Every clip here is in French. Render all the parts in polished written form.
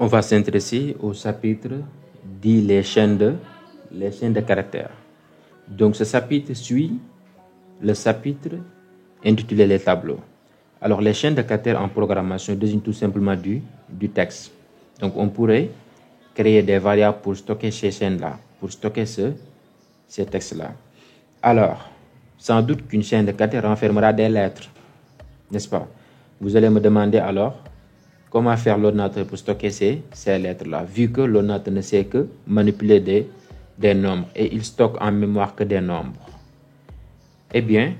On va s'intéresser au chapitre dit les chaînes de caractères. Donc ce chapitre suit le chapitre intitulé les tableaux. Alors les chaînes de caractères en programmation désignent tout simplement du texte. Donc on pourrait créer des variables pour stocker ces chaînes-là, pour stocker ces textes-là. Alors, sans doute qu'une chaîne de caractères renfermera des lettres, n'est-ce pas? Vous allez me demander alors comment faire l'ordinateur pour stocker ces lettres-là, vu que l'ordinateur ne sait que manipuler des nombres et il stocke en mémoire que des nombres. Eh bien,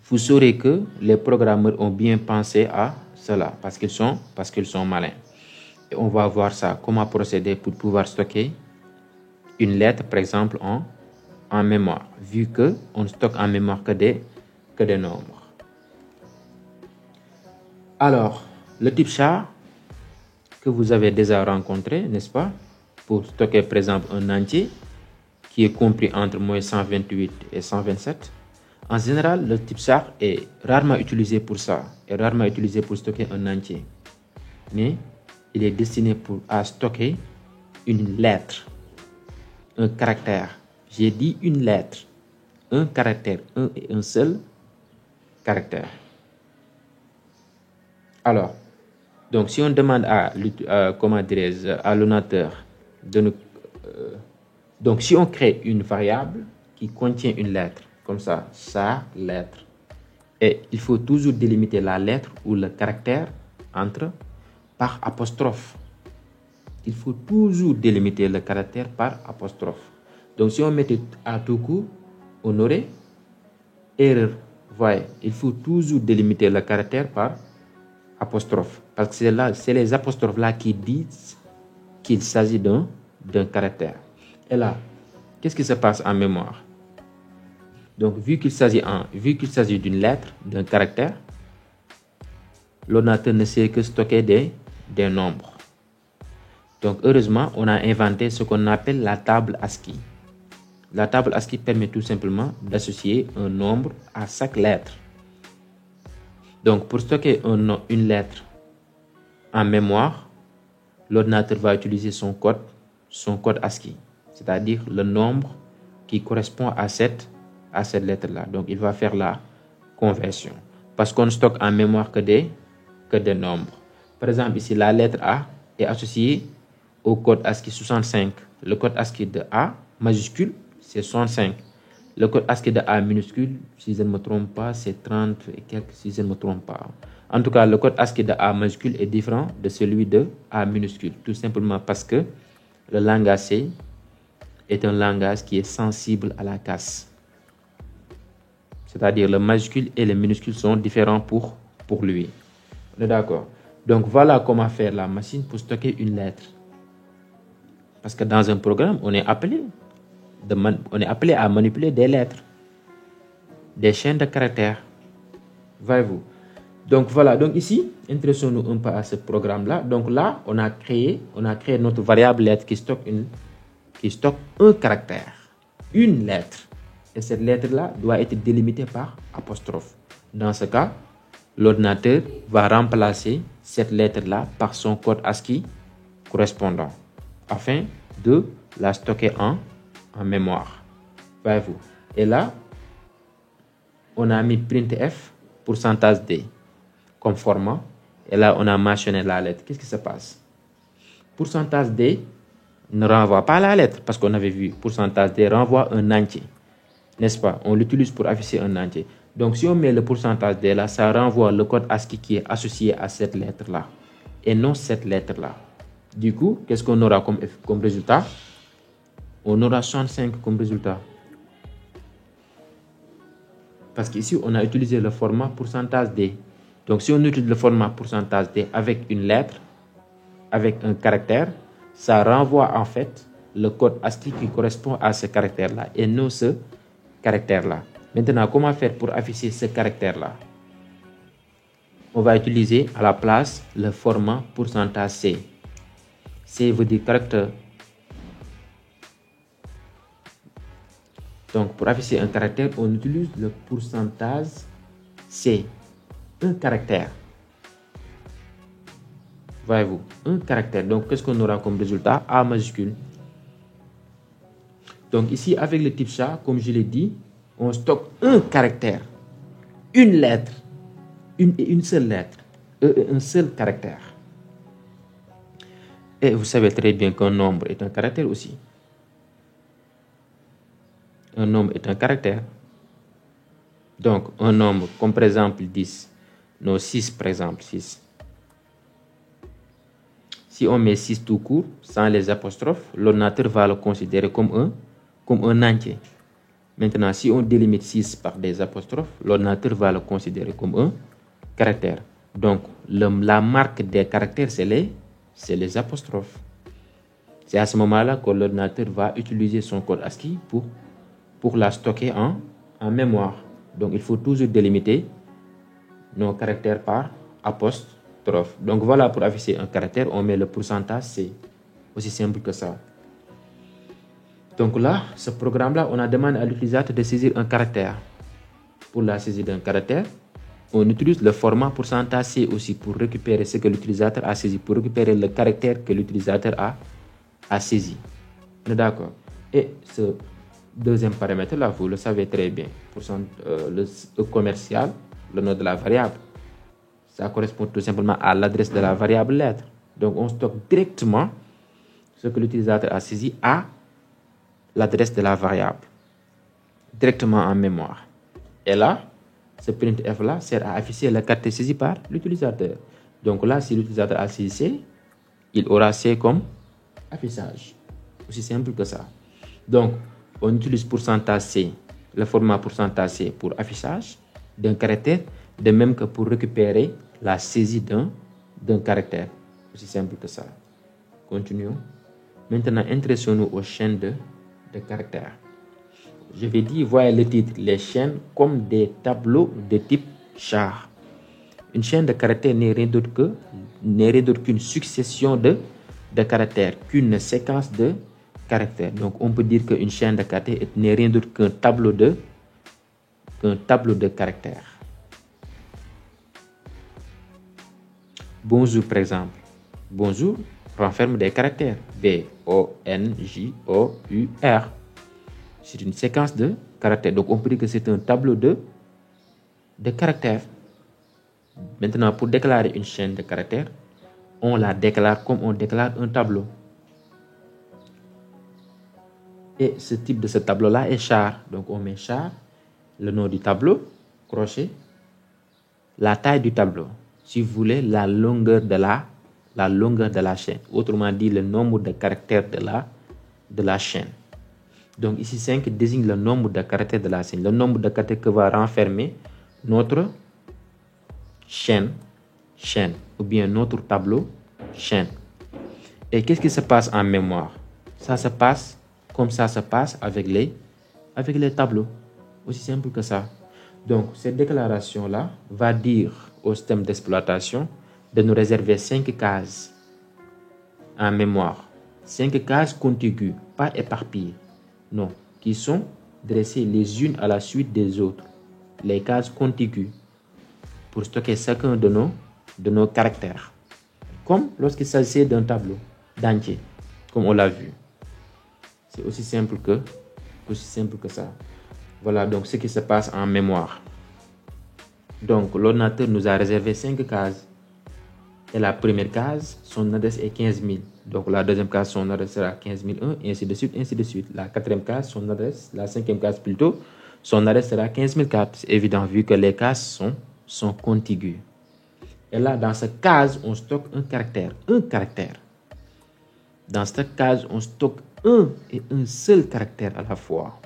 vous saurez que les programmeurs ont bien pensé à cela parce qu'ils sont malins. Et on va voir ça, comment procéder pour pouvoir stocker une lettre, par exemple, en mémoire, vu qu'on ne stocke en mémoire que des nombres. Alors, le type char que vous avez déjà rencontré, n'est-ce pas, pour stocker par exemple un entier qui est compris entre moins 128 et 127. En général, le type char est rarement utilisé pour ça, est rarement utilisé pour stocker un entier. Mais il est destiné à stocker une lettre, un caractère. J'ai dit une lettre, un caractère, un et un seul caractère. Alors, donc si on demande à l'ordinateur de nous... donc si on crée une variable qui contient une lettre, comme ça, sa lettre, et il faut toujours délimiter la lettre ou le caractère par apostrophe. Il faut toujours délimiter le caractère par apostrophe. Donc si on mettait à tout coup, on aurait erreur. Voyez, il faut toujours délimiter le caractère par apostrophe. Parce que c'est les apostrophes là qui disent qu'il s'agit d'un caractère. Et là, qu'est-ce qui se passe en mémoire? Donc, vu qu'il s'agit d'une lettre, d'un caractère, l'ordinateur ne sait que stocker des nombres. Donc, heureusement, on a inventé ce qu'on appelle la table ASCII. La table ASCII permet tout simplement d'associer un nombre à chaque lettre. Donc, pour stocker une lettre en mémoire, l'ordinateur va utiliser son code ASCII, c'est-à-dire le nombre qui correspond à cette lettre-là. Donc, il va faire la conversion. Parce qu'on ne stocke en mémoire que des nombres. Par exemple, ici, la lettre A est associée au code ASCII 65. Le code ASCII de A majuscule, c'est 65. Le code ASCII de A minuscule, si je ne me trompe pas, c'est 30 et quelques, si je ne me trompe pas. En tout cas, le code ASCII de A majuscule est différent de celui de A minuscule, tout simplement parce que le langage C est un langage qui est sensible à la casse. C'est-à-dire le majuscule et le minuscule sont différents pour lui. On est d'accord? Donc voilà comment faire la machine pour stocker une lettre. Parce que dans un programme, on est appelé à manipuler des lettres, des chaînes de caractères. Voyez-vous? Donc voilà, donc ici, intéressons-nous un peu à ce programme-là. Donc là, on a créé notre variable lettre qui stocke un caractère, une lettre. Et cette lettre-là doit être délimitée par apostrophe. Dans ce cas, l'ordinateur va remplacer cette lettre-là par son code ASCII correspondant afin de la stocker en mémoire. Voyez-vous? Et là, on a mis printf %d comme format. Et là, on a mentionné la lettre. Qu'est-ce qui se passe? %d ne renvoie pas à la lettre parce qu'on avait vu %d renvoie un entier. N'est-ce pas? On l'utilise pour afficher un entier. Donc, si on met le %d là, ça renvoie le code ASCII qui est associé à cette lettre-là et non cette lettre-là. Du coup, qu'est-ce qu'on aura comme résultat? On aura 65 comme résultat. Parce qu'ici, on a utilisé le format %d. Donc, si on utilise le format %d avec une lettre, avec un caractère, ça renvoie en fait le code ASCII qui correspond à ce caractère-là et non ce caractère-là. Maintenant, comment faire pour afficher ce caractère-là? On va utiliser à la place le format %c. C veut dire caractère. Donc, pour afficher un caractère, on utilise le %c. Un caractère. Voyez-vous, un caractère. Donc, qu'est-ce qu'on aura comme résultat? A majuscule. Donc, ici, avec le type chat, comme je l'ai dit, on stocke un caractère, une lettre, une seule lettre, un seul caractère. Et vous savez très bien qu'un nombre est un caractère aussi. Un nombre est un caractère. Donc, un nombre, comme par exemple 10, non 6 par exemple, 6. Si on met 6 tout court, sans les apostrophes, l'ordinateur va le considérer comme un entier. Maintenant, si on délimite 6 par des apostrophes, l'ordinateur va le considérer comme un caractère. Donc, la marque des caractères, c'est les apostrophes. C'est à ce moment-là que l'ordinateur va utiliser son code ASCII pour la stocker en mémoire. Donc, il faut toujours délimiter nos caractères par apostrophe. Donc, voilà, pour afficher un caractère, on met le pourcentage C. Aussi simple que ça. Donc là, ce programme-là, on a demandé à l'utilisateur de saisir un caractère. Pour la saisie d'un caractère, on utilise le format pourcentage C aussi pour récupérer ce que l'utilisateur a saisi, pour récupérer le caractère que l'utilisateur a saisi. D'accord. Et ce deuxième paramètre-là, vous le savez très bien. Pour le commercial, le nom de la variable, ça correspond tout simplement à l'adresse de la variable lettre. Donc, on stocke directement ce que l'utilisateur a saisi à l'adresse de la variable, directement en mémoire. Et là, ce printf-là sert à afficher le caractère saisi par l'utilisateur. Donc là, si l'utilisateur a saisi C, il aura C comme affichage. Aussi simple que ça. Donc, on utilise pourcentage C, le format pourcentage C pour affichage d'un caractère, de même que pour récupérer la saisie d'un caractère. Aussi simple que ça. Continuons. Maintenant, intéressons-nous aux chaînes de caractères. Je vais dire, voyez le titre, les chaînes comme des tableaux de type char. Une chaîne de caractères n'est rien d'autre qu'une succession de caractères, qu'une séquence de caractères. Donc, on peut dire qu'une chaîne de caractères n'est rien d'autre qu'un tableau de caractères. Bonjour, par exemple. Bonjour renferme des caractères. B-O-N-J-O-U-R. C'est une séquence de caractères. Donc, on peut dire que c'est un tableau de caractères. Maintenant, pour déclarer une chaîne de caractères, on la déclare comme on déclare un tableau. Et ce type de ce tableau-là est char. Donc, on met char, le nom du tableau, crochet, la taille du tableau. Si vous voulez, la longueur de la chaîne. Autrement dit, le nombre de caractères de la chaîne. Donc ici, 5 désigne le nombre de caractères de la chaîne. Le nombre de caractères que va renfermer notre chaîne, ou bien notre tableau, chaîne. Et qu'est-ce qui se passe en mémoire? Ça se passe comme ça se passe avec les tableaux. Aussi simple que ça. Donc, cette déclaration-là va dire au système d'exploitation de nous réserver 5 cases en mémoire. 5 cases contiguës, pas éparpillées. Non, qui sont dressées les unes à la suite des autres. Les cases contiguës pour stocker chacun de nos caractères. Comme lorsqu'il s'agissait d'un tableau d'entier, comme on l'a vu. C'est aussi simple que ça. Voilà donc ce qui se passe en mémoire. Donc, l'ordinateur nous a réservé 5 cases. Et la première case, son adresse est 15 000. Donc, la deuxième case, son adresse sera 15 001, et ainsi de suite, ainsi de suite. La quatrième case, son adresse, la cinquième case plutôt, son adresse sera 15 004. C'est évident vu que les cases sont contiguës. Et là, dans cette case, on stocke un caractère. Dans cette case, on stocke un et un seul caractère à la fois.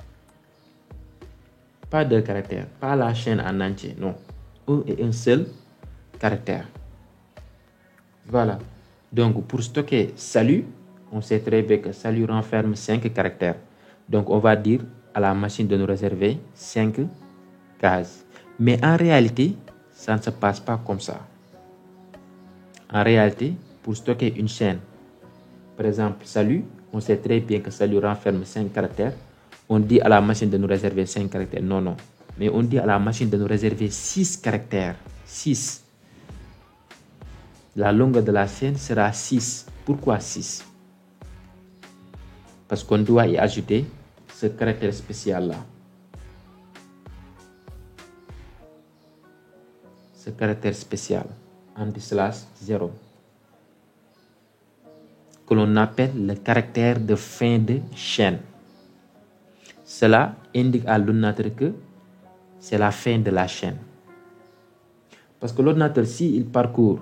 Pas deux caractères, pas la chaîne en entier, non. Un et un seul caractère. Voilà. Donc, pour stocker salut, on sait très bien que salut renferme 5 caractères. Donc, on va dire à la machine de nous réserver 5 cases. Mais en réalité, ça ne se passe pas comme ça. En réalité, pour stocker une chaîne, par exemple, salut, on sait très bien que salut renferme 5 caractères. On dit à la machine de nous réserver 5 caractères. Non. Mais on dit à la machine de nous réserver 6 caractères. 6. la longueur de la chaîne sera 6. Pourquoi 6? Parce qu'on doit y ajouter ce caractère spécial-là. Ce caractère spécial, /0, que l'on appelle le caractère de fin de chaîne. Cela indique à l'ordinateur que c'est la fin de la chaîne. Parce que l'ordinateur, s'il parcourt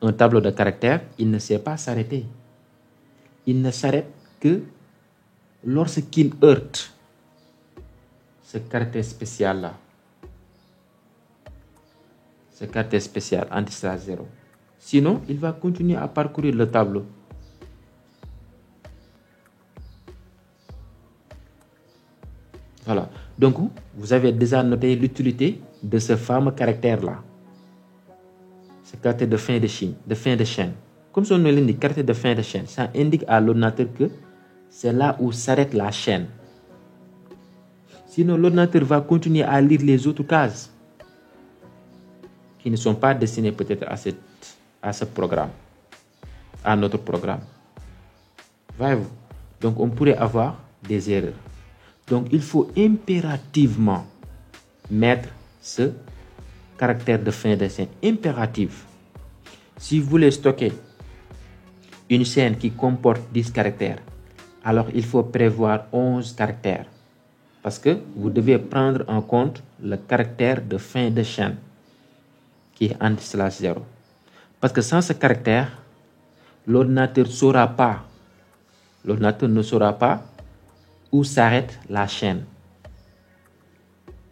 un tableau de caractères, il ne sait pas s'arrêter. Il ne s'arrête que lorsqu'il heurte ce caractère spécial-là. Ce caractère spécial, /0. Sinon, il va continuer à parcourir le tableau. Voilà. Donc, vous avez déjà noté l'utilité de ce fameux caractère-là. Ce caractère de fin de chaîne. Comme son nom l'indique, caractère de fin de chaîne, ça indique à l'ordinateur que c'est là où s'arrête la chaîne. Sinon, l'ordinateur va continuer à lire les autres cases qui ne sont pas destinées peut-être à ce programme, à notre programme. Voyez-vous? Donc, on pourrait avoir des erreurs. Donc, il faut impérativement mettre ce caractère de fin de chaîne. Impératif. Si vous voulez stocker une chaîne qui comporte 10 caractères, alors il faut prévoir 11 caractères. Parce que vous devez prendre en compte le caractère de fin de chaîne, qui est /0. Parce que sans ce caractère, l'ordinateur ne saura pas où s'arrête la chaîne.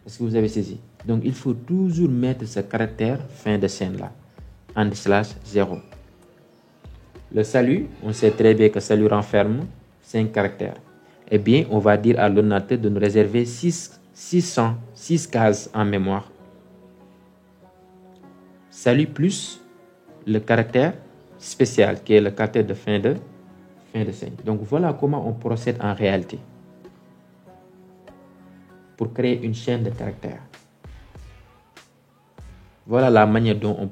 Est-ce que vous avez saisi? Donc, il faut toujours mettre ce caractère fin de chaîne-là, /0. Le salut, on sait très bien que salut renferme 5 caractères. Eh bien, on va dire à l'ordinateur de nous réserver 6 cases en mémoire. Salut plus le caractère spécial, qui est le caractère de fin de chaîne. Donc, voilà comment on procède en réalité pour créer une chaîne de caractères. Voilà la manière dont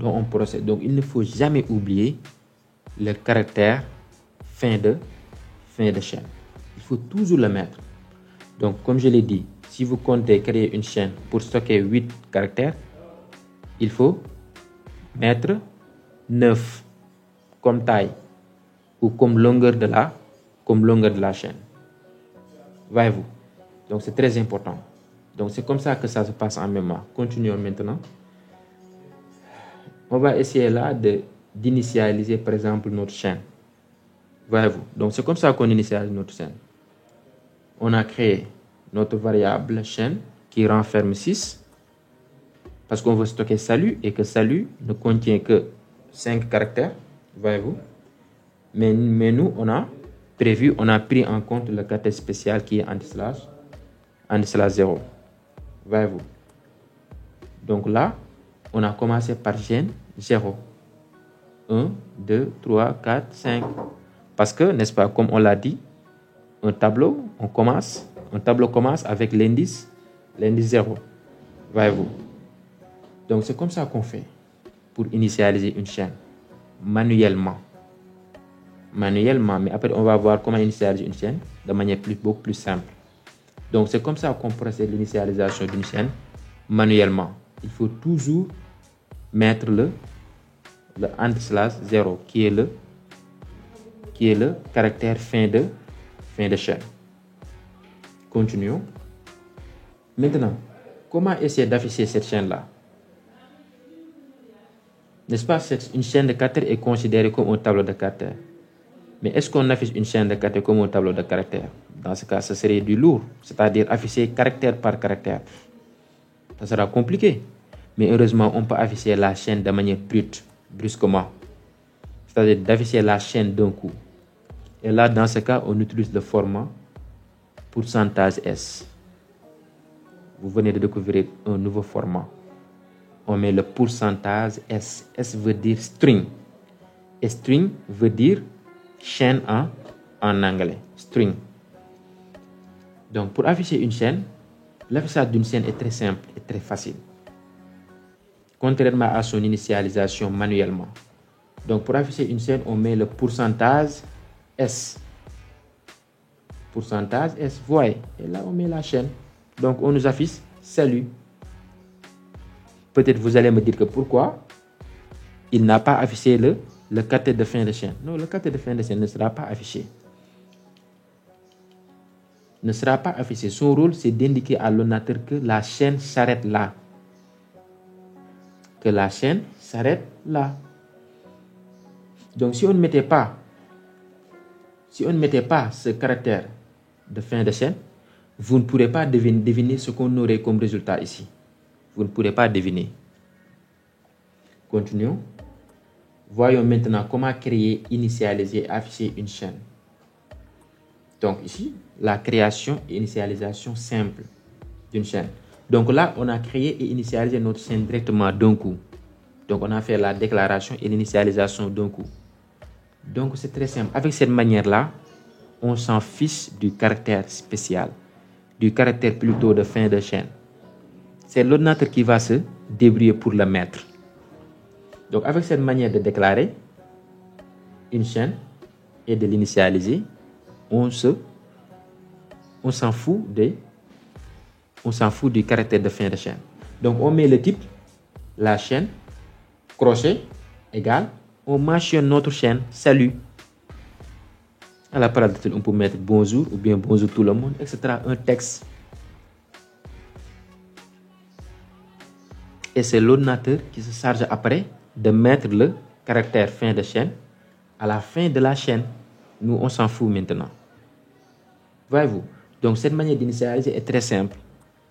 on procède. Donc, il ne faut jamais oublier le caractère fin de chaîne. Il faut toujours le mettre. Donc, comme je l'ai dit, si vous comptez créer une chaîne pour stocker 8 caractères, il faut mettre 9 comme taille ou comme longueur de la chaîne. Voyez-vous? Donc, c'est très important. Donc, c'est comme ça que ça se passe en mémoire. Continuons maintenant. On va essayer là d'initialiser, par exemple, notre chaîne. Voyez-vous? Donc, c'est comme ça qu'on initialise notre chaîne. On a créé notre variable chaîne qui renferme 6 parce qu'on veut stocker salut et que salut ne contient que 5 caractères. Voyez-vous? Mais nous, on a pris en compte le caractère spécial qui est /0. Voyez-vous? Donc là, on a commencé par chaîne 0. 1, 2, 3, 4, 5. Parce que, n'est-ce pas, comme on l'a dit, un tableau commence avec l'indice 0. Voyez-vous? Donc, c'est comme ça qu'on fait pour initialiser une chaîne manuellement. Mais après, on va voir comment initialiser une chaîne de manière beaucoup plus simple. Donc, c'est comme ça qu'on procède l'initialisation d'une chaîne manuellement. Il faut toujours mettre le /0 qui est le caractère fin de chaîne. Continuons. Maintenant, comment essayer d'afficher cette chaîne-là? N'est-ce pas, une chaîne de caractères est considérée comme un tableau de caractères. Mais est-ce qu'on affiche une chaîne de caractères comme un tableau de caractères? Dans ce cas, ce serait du lourd, c'est-à-dire afficher caractère par caractère. Ça sera compliqué. Mais heureusement, on peut afficher la chaîne de manière brusquement. C'est-à-dire d'afficher la chaîne d'un coup. Et là, dans ce cas, on utilise le format %S. Vous venez de découvrir un nouveau format. On met le %S. S veut dire string. Et string veut dire chaîne en anglais. String. Donc, pour afficher une chaîne, l'affichage d'une chaîne est très simple et très facile. contrairement à son initialisation manuellement. Donc, pour afficher une chaîne, on met le pourcentage S. Pourcentage S, voyez. Et là, on met la chaîne. Donc, on nous affiche salut. Peut-être vous allez me dire que pourquoi il n'a pas affiché le caractère de fin de chaîne. Non, le caractère de fin de chaîne ne sera pas affiché. Ne sera pas affiché. Son rôle, c'est d'indiquer à l'ordinateur que la chaîne s'arrête là. Que la chaîne s'arrête là. Donc, si on ne mettait pas ce caractère de fin de chaîne, vous ne pourrez pas deviner ce qu'on aurait comme résultat ici. Vous ne pourrez pas deviner. Continuons. Voyons maintenant comment créer, initialiser, afficher une chaîne. Donc ici, la création et initialisation simple d'une chaîne. Donc là, on a créé et initialisé notre chaîne directement d'un coup. Donc on a fait la déclaration et l'initialisation d'un coup. Donc c'est très simple. Avec cette manière-là, on s'en fiche du caractère spécial, du caractère plutôt de fin de chaîne. C'est l'ordinateur qui va se débrouiller pour le mettre. Donc avec cette manière de déclarer une chaîne et de l'initialiser, on s'en fout du caractère de fin de chaîne. Donc on met le type, la chaîne, crochet, égal, on mentionne notre chaîne, salut. À la parole, on peut mettre bonjour ou bien bonjour tout le monde, etc. Un texte. Et c'est l'ordinateur qui se charge après de mettre le caractère fin de chaîne à la fin de la chaîne. Nous, on s'en fout maintenant. Voyez-vous? Donc, cette manière d'initialiser est très simple.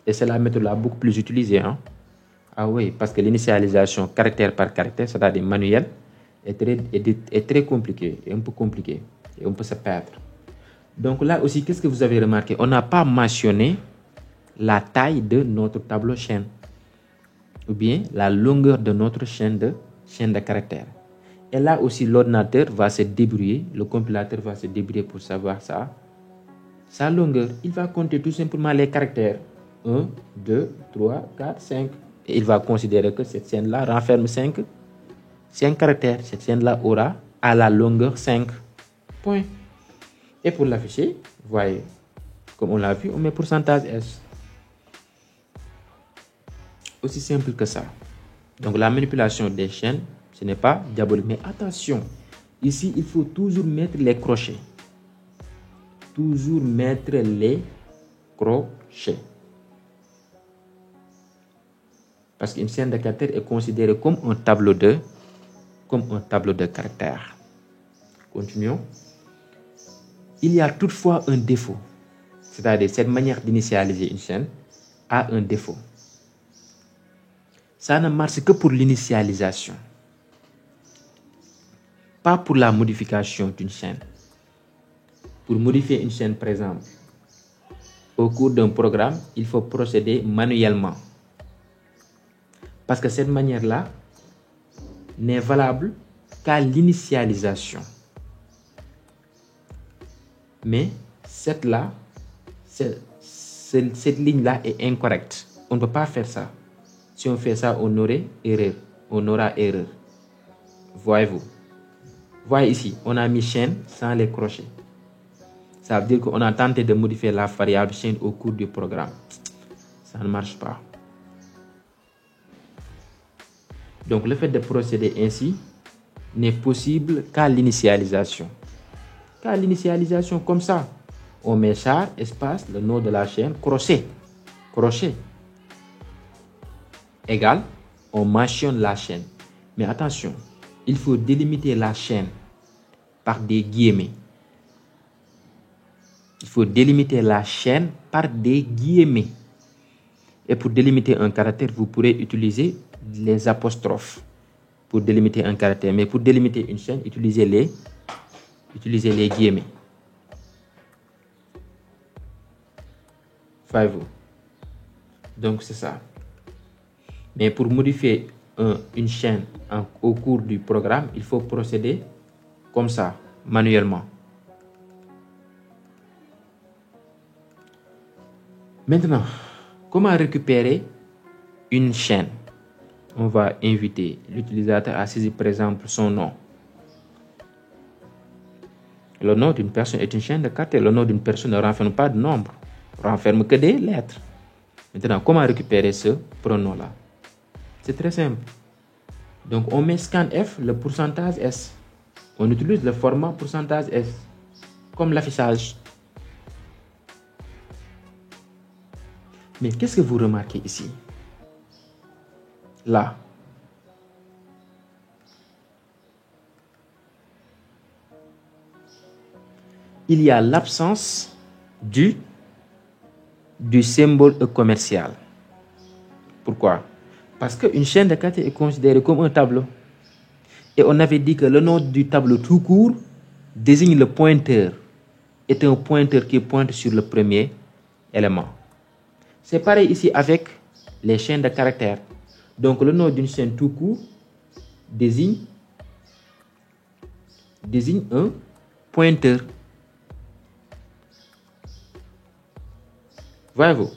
Et c'est la méthode là beaucoup plus utilisée. Hein? Ah oui, parce que l'initialisation caractère par caractère, c'est-à-dire manuel, est très compliqué, et un peu compliqué. Et on peut se perdre. Donc là aussi, qu'est-ce que vous avez remarqué? On n'a pas mentionné la taille de notre tableau chaîne. Ou bien la longueur de notre chaîne de caractères. Et là aussi, l'ordinateur va se débrouiller, le compilateur va se débrouiller pour savoir sa longueur. Il va compter tout simplement les caractères. 1, 2, 3, 4, 5. Et il va considérer que cette chaîne-là renferme 5 caractères. Cette chaîne-là aura à la longueur 5 points. Et pour l'afficher, voyez, comme on l'a vu, on met pourcentage S. Aussi simple que ça. Donc la manipulation des chaînes, ce n'est pas diabolique. Mais attention, ici, il faut toujours mettre les crochets. Toujours mettre les crochets. Parce qu'une chaîne de caractères est considérée comme un tableau de caractères. Continuons. Il y a toutefois un défaut. C'est-à-dire cette manière d'initialiser une chaîne a un défaut. Ça ne marche que pour l'initialisation. Pas pour la modification d'une chaîne. Pour modifier une chaîne, par exemple, au cours d'un programme, il faut procéder manuellement. Parce que cette manière-là n'est valable qu'à l'initialisation. Mais cette ligne-là est incorrecte. On ne peut pas faire ça. Si on fait ça, on aura erreur. Voyez-vous. Voyez ici, on a mis chaîne sans les crochets. Ça veut dire qu'on a tenté de modifier la variable chaîne au cours du programme. Ça ne marche pas. Donc le fait de procéder ainsi n'est possible qu'à l'initialisation. Qu'à l'initialisation comme ça. On met char, espace, le nom de la chaîne, crochet. Égal, on mentionne la chaîne. Mais attention, il faut délimiter la chaîne par des guillemets. Il faut délimiter la chaîne par des guillemets. Et pour délimiter un caractère, vous pourrez utiliser les apostrophes pour délimiter un caractère. Mais pour délimiter une chaîne, utilisez les guillemets. Voyez-vous. Donc c'est ça. Mais pour modifier une chaîne au cours du programme, il faut procéder comme ça, manuellement. Maintenant, comment récupérer une chaîne? on va inviter l'utilisateur à saisir par exemple son nom. Le nom d'une personne est une chaîne de caractères. Le nom d'une personne ne renferme pas de nombre, renferme que des lettres. Maintenant, comment récupérer ce pronom-là? C'est très simple. Donc, on met scanf, le pourcentage S. On utilise le format pourcentage S, comme l'affichage. Mais qu'est-ce que vous remarquez ici? Là. Il y a l'absence du symbole commercial. Pourquoi? Parce qu'une chaîne de caractères est considérée comme un tableau. Et on avait dit que le nom du tableau tout court désigne le pointeur. Est un pointeur qui pointe sur le premier élément. C'est pareil ici avec les chaînes de caractères. Donc le nom d'une chaîne tout court désigne un pointeur. Voyez-vous?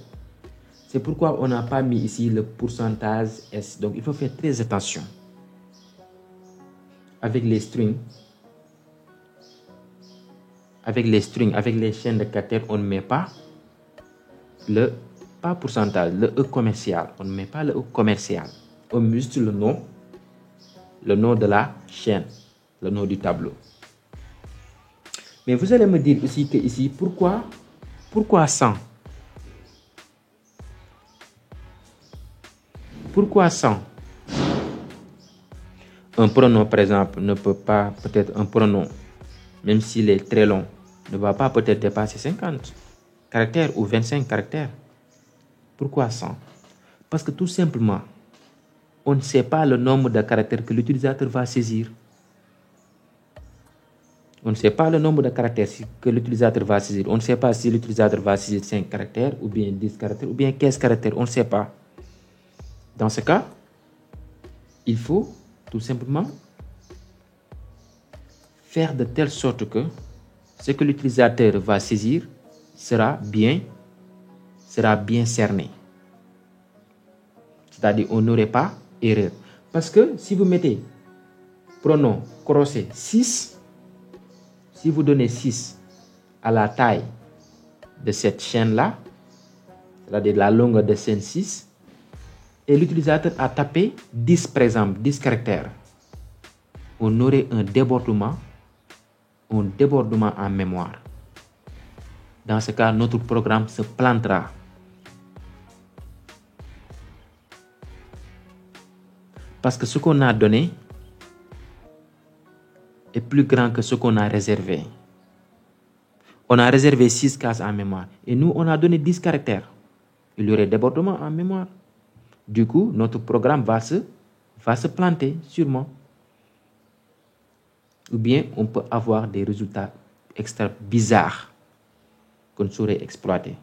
C'est pourquoi on n'a pas mis ici le pourcentage S. Donc il faut faire très attention. Avec les strings, avec les chaînes de caractères, on ne met pas pas pourcentage, le E commercial. On ne met pas le E commercial. On met juste le nom de la chaîne, le nom du tableau. Mais vous allez me dire aussi que ici, pourquoi 100? Pourquoi 100? Un pronom, par exemple, ne peut pas, peut-être un pronom, même s'il est très long, ne va pas peut-être dépasser 50 caractères ou 25 caractères. Pourquoi 100? Parce que tout simplement, on ne sait pas le nombre de caractères que l'utilisateur va saisir. On ne sait pas le nombre de caractères que l'utilisateur va saisir. On ne sait pas si l'utilisateur va saisir 5 caractères, ou bien 10 caractères, ou bien 15 caractères. On ne sait pas. Dans ce cas, il faut tout simplement faire de telle sorte que ce que l'utilisateur va saisir sera bien cerné. C'est-à-dire on n'aurait pas erreur. Parce que si vous mettez pronom crossé 6, si vous donnez 6 à la taille de cette chaîne-là, c'est-à-dire la longueur de chaîne 6, et l'utilisateur a tapé 10 par exemple, 10 caractères, on aurait un débordement en mémoire. Dans ce cas, notre programme se plantera. Parce que ce qu'on a donné est plus grand que ce qu'on a réservé. On a réservé 6 cases en mémoire. Et nous, on a donné 10 caractères. Il y aurait débordement en mémoire. Du coup, notre programme va se planter, sûrement. Ou bien, on peut avoir des résultats extra bizarres qu'on saurait exploiter.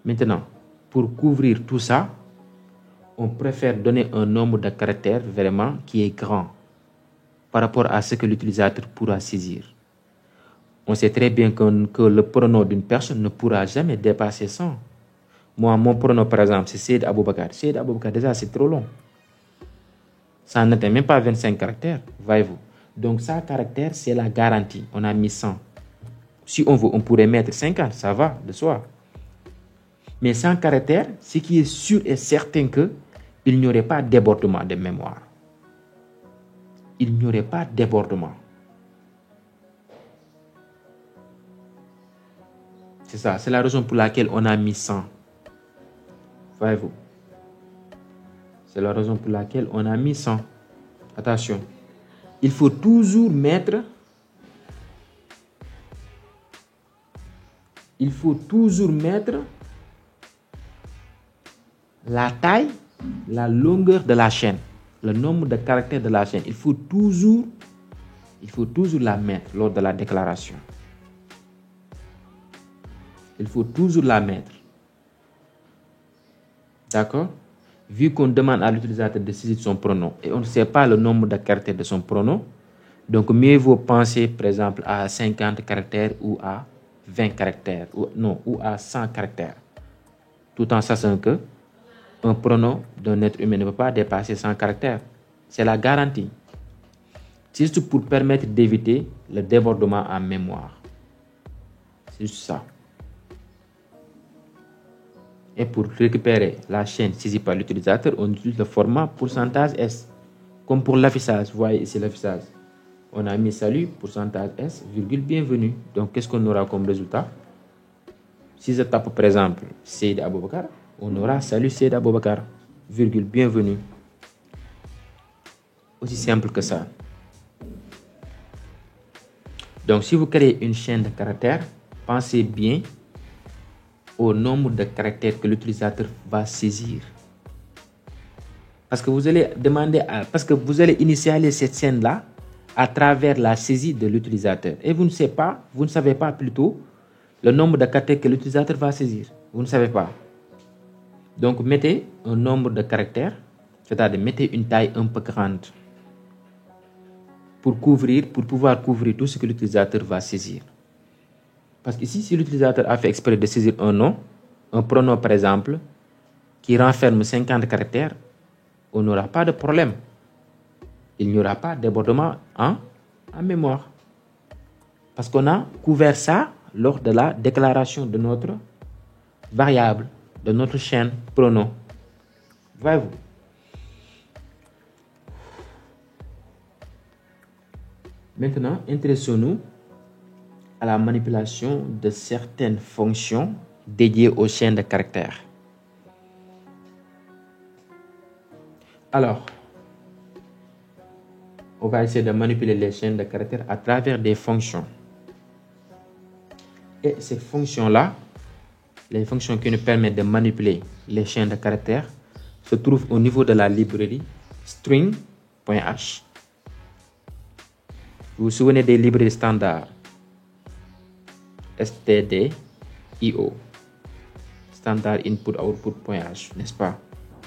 Maintenant, pour couvrir tout ça, on préfère donner un nombre de caractères vraiment qui est grand par rapport à ce que l'utilisateur pourra saisir. On sait très bien que le pronom d'une personne ne pourra jamais dépasser 100. Moi, mon pronom, par exemple, c'est Seyd Aboubakar. Seyd Aboubakar, déjà, c'est trop long. Ça n'atteint même pas 25 caractères, voyez-vous. Donc, 100 caractères, c'est la garantie. On a mis 100. Si on veut, on pourrait mettre 50, ça va, de soi. Mais 100 caractères, ce qui est sûr et certain qu'il n'y aurait pas de débordement de mémoire. Il n'y aurait pas de débordement. C'est ça, c'est la raison pour laquelle on a mis 100. Voyez-vous. C'est la raison pour laquelle on a mis 100. Attention. Il faut toujours mettre la taille, la longueur de la chaîne, le nombre de caractères de la chaîne. Il faut toujours la mettre lors de la déclaration. Il faut toujours la mettre. D'accord? Vu qu'on demande à l'utilisateur de saisir son pronom et on ne sait pas le nombre de caractères de son pronom, donc mieux vaut penser par exemple à 50 caractères ou à 20 caractères, ou à 100 caractères. tout en sachant que un pronom d'un être humain ne peut pas dépasser 100 caractères. C'est la garantie. C'est juste pour permettre d'éviter le débordement en mémoire. C'est juste ça. Et pour récupérer la chaîne saisie par l'utilisateur, on utilise le format %S. Comme pour l'affichage, vous voyez ici l'affichage. On a mis salut, %S, virgule bienvenue. Donc, qu'est-ce qu'on aura comme résultat? Si je tape par exemple Seyd Aboubakar, on aura salut Seyd Aboubakar, virgule bienvenue. Aussi simple que ça. Donc, si vous créez une chaîne de caractères, pensez bien au nombre de caractères que l'utilisateur va saisir. Parce que vous allez initialiser cette chaîne-là à travers la saisie de l'utilisateur. Et vous ne savez pas plutôt le nombre de caractères que l'utilisateur va saisir. Vous ne savez pas. Donc, mettez un nombre de caractères, c'est-à-dire mettez une taille un peu grande pour pouvoir couvrir tout ce que l'utilisateur va saisir. Parce qu'ici, si l'utilisateur a fait exprès de saisir un nom, un pronom par exemple, qui renferme 50 caractères, on n'aura pas de problème. Il n'y aura pas de débordement en mémoire. Parce qu'on a couvert ça lors de la déclaration de notre variable, de notre chaîne pronom. Voyez-vous? Maintenant, intéressons-nous à la manipulation de certaines fonctions dédiées aux chaînes de caractères. Alors, on va essayer de manipuler les chaînes de caractères à travers des fonctions. Et ces fonctions-là, les fonctions qui nous permettent de manipuler les chaînes de caractères, se trouvent au niveau de la librairie string.h. Vous vous souvenez des librairies standards stdio, standard input output.h, n'est-ce pas?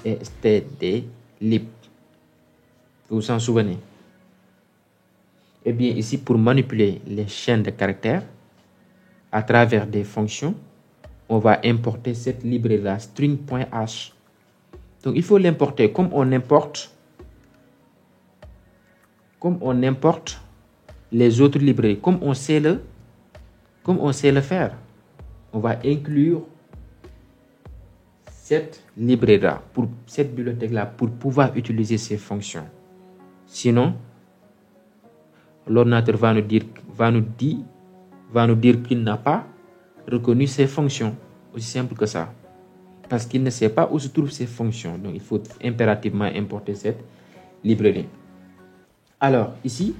Et stdlib. Vous vous en souvenez? Eh bien, ici, pour manipuler les chaînes de caractères à travers des fonctions, on va importer cette librairie-là, string.h. Donc, il faut l'importer comme on importe les autres librairies, comme on sait le faire. On va inclure cette librairie-là, cette bibliothèque-là, pour pouvoir utiliser ces fonctions. Sinon, l'ordinateur va nous dire qu'il n'a pas reconnu ces fonctions. Aussi simple que ça. Parce qu'il ne sait pas où se trouvent ces fonctions. Donc, il faut impérativement importer cette librairie. Alors, ici,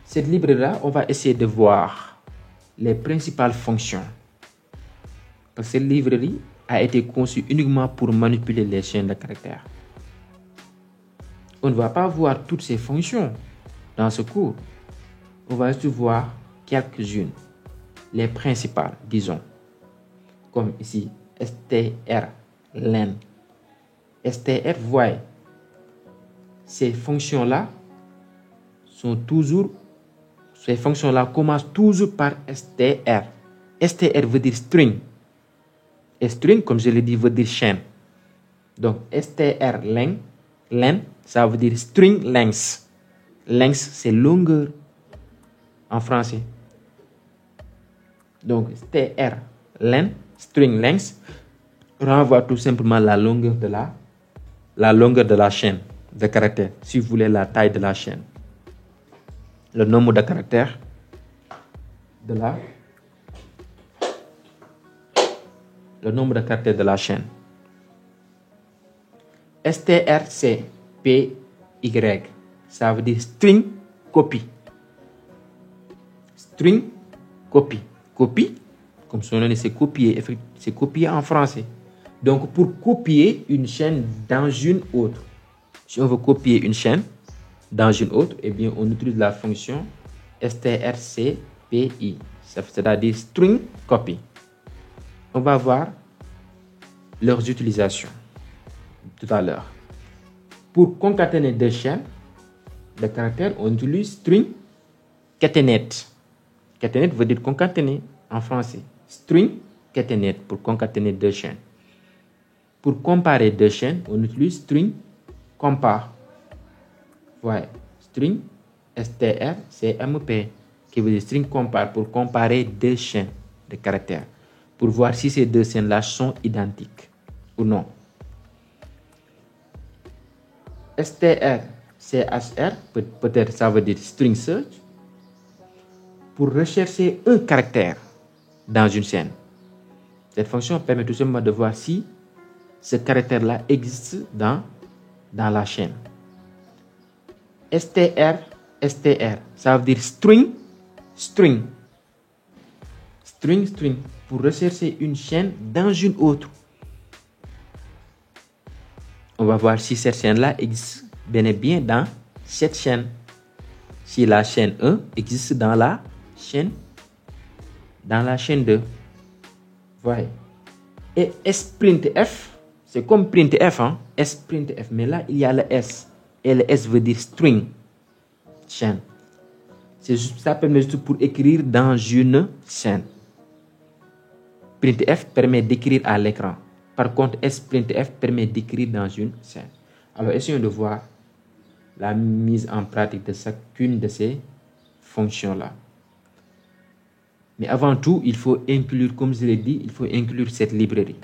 cette librairie-là, on va essayer de voir les principales fonctions. Parce que cette librairie a été conçue uniquement pour manipuler les chaînes de caractères. On ne va pas voir toutes ces fonctions dans ce cours. On va juste voir quelques-unes, les principales, disons. Comme ici, str, len. Str, vous voyez, ces fonctions-là commencent toujours par str. Str veut dire string. Et string, comme je l'ai dit, veut dire chaîne. Donc, str, len, ça veut dire string length. Length, c'est longueur en français. Donc, str, len, string length, renvoie tout simplement la longueur de la chaîne de caractères. Si vous voulez la taille de la chaîne. Le nombre de caractères de la chaîne. strcpy, ça veut dire string copy. String copy. Copy, comme son nom, c'est copier en français. Donc, pour copier une chaîne dans une autre, si on veut copier une chaîne dans une autre, eh bien, on utilise la fonction strcpy, c'est-à-dire string copy. On va voir leurs utilisations tout à l'heure. Pour concaténer deux chaînes de caractères, on utilise string catenate. Catenate veut dire concaténer en français. String catenate pour concaténer deux chaînes. Pour comparer deux chaînes, on utilise string compare. Voilà, string strcmp, qui veut dire string compare, pour comparer deux chaînes de caractères, pour voir si ces deux chaînes-là sont identiques ou non. strchr, peut-être ça veut dire string search, pour rechercher un caractère dans une chaîne. Cette fonction permet tout simplement de voir si ce caractère-là existe dans la chaîne. str, ça veut dire string, pour rechercher une chaîne dans une autre. On va voir si cette chaîne-là existe bel et bien dans cette chaîne. Si la chaîne 1 existe dans la chaîne 2. Voilà. Et sprintf, c'est comme printf, hein? Sprintf, mais là il y a le S. Et le S veut dire string, chaîne. Ça permet juste pour écrire dans une chaîne. Printf permet d'écrire à l'écran. Par contre, sprintf permet d'écrire dans une chaîne. Alors, essayons de voir la mise en pratique de chacune de ces fonctions-là. Mais avant tout, il faut inclure, comme je l'ai dit, il faut inclure cette librairie.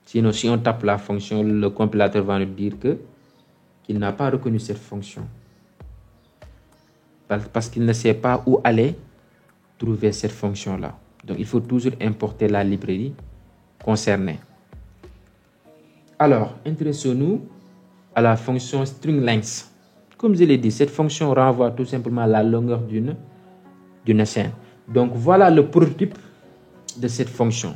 Sinon, si on tape la fonction, le compilateur va nous dire qu'il n'a pas reconnu cette fonction. Parce qu'il ne sait pas où aller trouver cette fonction-là. Donc, il faut toujours importer la librairie concernée. Alors, intéressons-nous à la fonction string_length. Comme je l'ai dit, cette fonction renvoie tout simplement à la longueur d'une chaîne. Donc, voilà le prototype de cette fonction.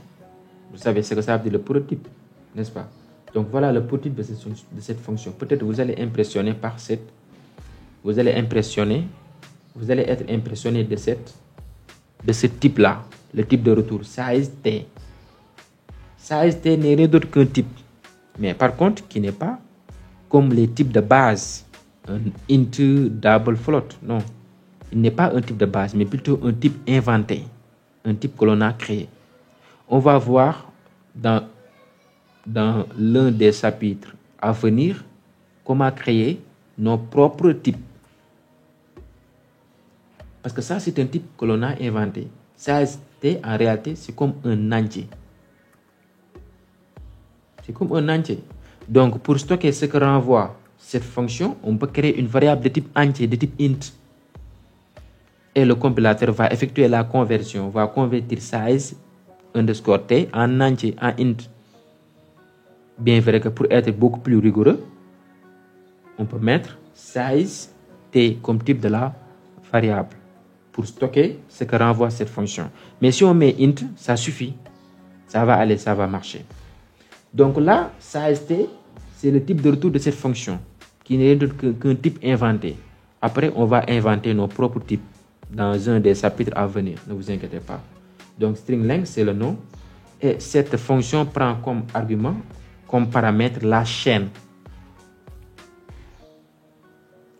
Vous savez ce que ça veut dire, le prototype, n'est-ce pas? Donc, voilà le prototype de cette fonction. Peut-être vous allez impressionner par cette... Vous allez être impressionné de ce type-là, le type de retour, size_t. Size_t n'est rien d'autre qu'un type. Mais par contre, qui n'est pas comme les types de base, un int, double, float. Non, il n'est pas un type de base, mais plutôt un type inventé, un type que l'on a créé. On va voir dans l'un des chapitres à venir comment créer nos propres types. Parce que ça, c'est un type que l'on a inventé. Size_t, en réalité, c'est comme un entier. C'est comme un entier. Donc, pour stocker ce que renvoie cette fonction, on peut créer une variable de type entier, de type int. Et le compilateur va effectuer la conversion, va convertir size_t en entier, en int. Bien vrai que pour être beaucoup plus rigoureux, on peut mettre size_t comme type de la variable pour stocker ce que renvoie cette fonction. Mais si on met int, ça suffit. Ça va aller, ça va marcher. Donc là, size_t, c'est le type de retour de cette fonction, qui n'est rien d'autre qu'un type inventé. Après, on va inventer nos propres types dans un des chapitres à venir. Ne vous inquiétez pas. Donc, string_length, c'est le nom. Et cette fonction prend comme argument, comme paramètre, la chaîne.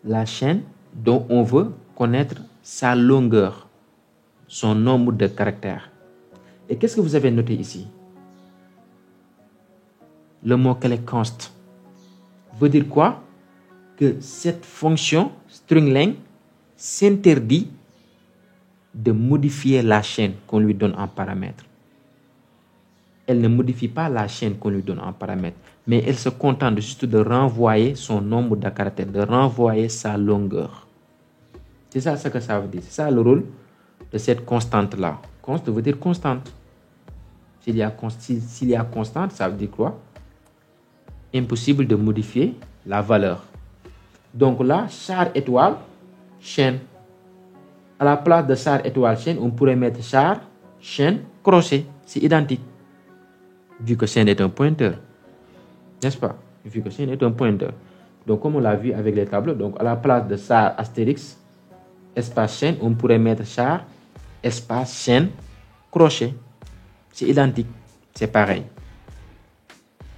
La chaîne dont on veut connaître sa longueur, son nombre de caractères. Et qu'est-ce que vous avez noté ici? Le mot-clé const veut dire quoi? Que cette fonction string_length s'interdit de modifier la chaîne qu'on lui donne en paramètre. Elle ne modifie pas la chaîne qu'on lui donne en paramètre, mais elle se contente juste de renvoyer son nombre de caractères, de renvoyer sa longueur. C'est ça ce que ça veut dire. C'est ça le rôle de cette constante-là. Const veut dire constante. S'il y a constante, ça veut dire quoi? Impossible de modifier la valeur. Donc là, char étoile, chaîne. À la place de char étoile, chaîne, on pourrait mettre char, chaîne, crochet. C'est identique. Vu que chaîne est un pointeur. N'est-ce pas? Vu que chaîne est un pointeur. Donc, comme on l'a vu avec les tableaux, donc à la place de char astérix, espace chaîne, on pourrait mettre char, espace chaîne, crochet. C'est identique. C'est pareil.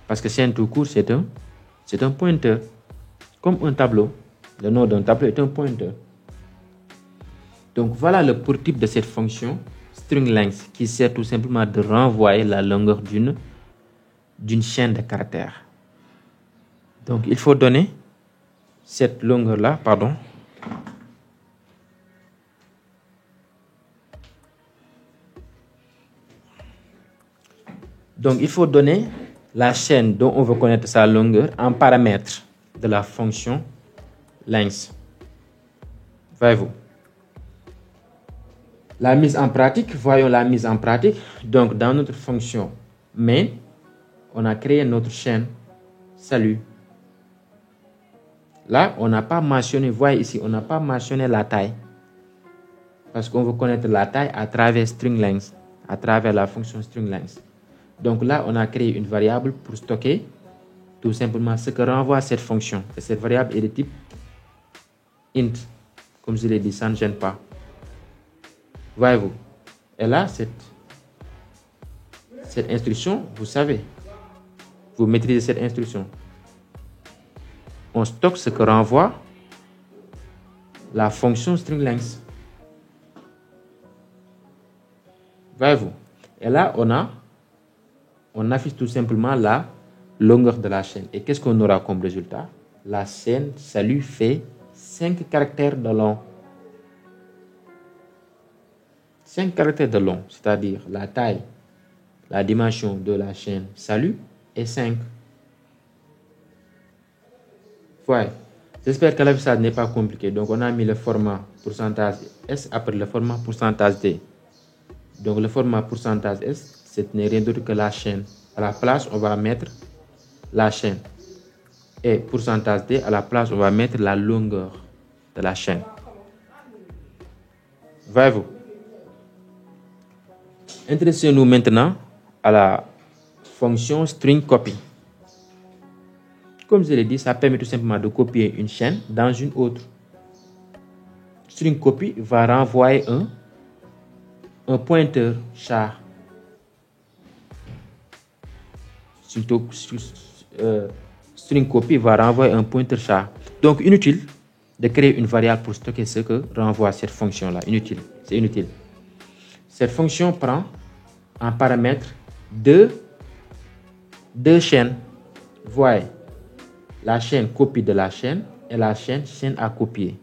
Parce que chaîne tout court, c'est un pointeur. Comme un tableau. Le nom d'un tableau est un pointeur. Donc voilà le prototype de cette fonction string_length qui sert tout simplement de renvoyer la longueur d'une chaîne de caractères. Donc, il faut donner cette longueur-là, pardon. Donc, il faut donner la chaîne dont on veut connaître sa longueur en paramètre de la fonction length. Voyez-vous. La mise en pratique, voyons la mise en pratique. Donc, dans notre fonction main, on a créé notre chaîne salut. Là, on n'a pas mentionné, voyez ici, on n'a pas mentionné la taille. Parce qu'on veut connaître la taille à travers string length, à travers la fonction string length. Donc là, on a créé une variable pour stocker tout simplement ce que renvoie cette fonction. Et cette variable est de type int. Comme je l'ai dit, ça ne gêne pas. Voyez-vous. Et là, cette instruction, vous savez, vous maîtrisez cette instruction. On stocke ce que renvoie la fonction string length. Voyez-vous. Et là, on affiche tout simplement la longueur de la chaîne. Et qu'est-ce qu'on aura comme résultat? La chaîne salut fait 5 caractères de long. 5 caractères de long, c'est-à-dire la taille, la dimension de la chaîne salut est 5. Voilà. J'espère que l'affichage n'est pas compliqué. Donc, on a mis le format pourcentage S après le format pourcentage D. Donc, le format pourcentage S, ce n'est rien d'autre que la chaîne. À la place, on va mettre la chaîne. Et pourcentage D, à la place, on va mettre la longueur de la chaîne. Voyez-vous. Intéressons-nous maintenant à la fonction string copy. Comme je l'ai dit, ça permet tout simplement de copier une chaîne dans une autre. String copy va renvoyer un pointeur char. String copy va renvoyer un pointeur char. Donc, inutile de créer une variable pour stocker ce que renvoie cette fonction-là. Inutile. C'est inutile. Cette fonction prend en paramètre deux chaînes. Voyez, la chaîne copie de la chaîne et la chaîne à copier.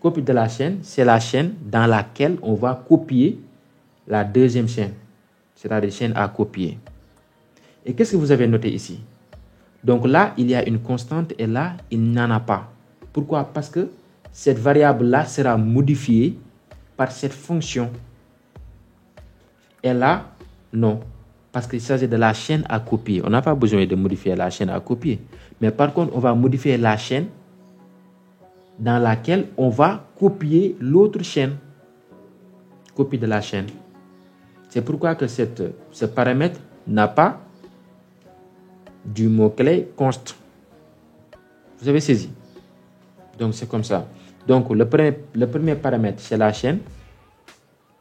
Copie de la chaîne, c'est la chaîne dans laquelle on va copier la deuxième chaîne, c'est-à-dire chaîne à copier. Et qu'est-ce que vous avez noté ici? Donc là, il y a une constante et là, il n'y en a pas. Pourquoi? Parce que cette variable-là sera modifiée par cette fonction. Et là, non. Parce qu'il s'agit de la chaîne à copier. On n'a pas besoin de modifier la chaîne à copier. Mais par contre, on va modifier la chaîne dans laquelle on va copier l'autre chaîne. Copie de la chaîne. C'est pourquoi que ce paramètre n'a pas du mot-clé const. Vous avez saisi? Donc, c'est comme ça. Donc, le premier paramètre, c'est la chaîne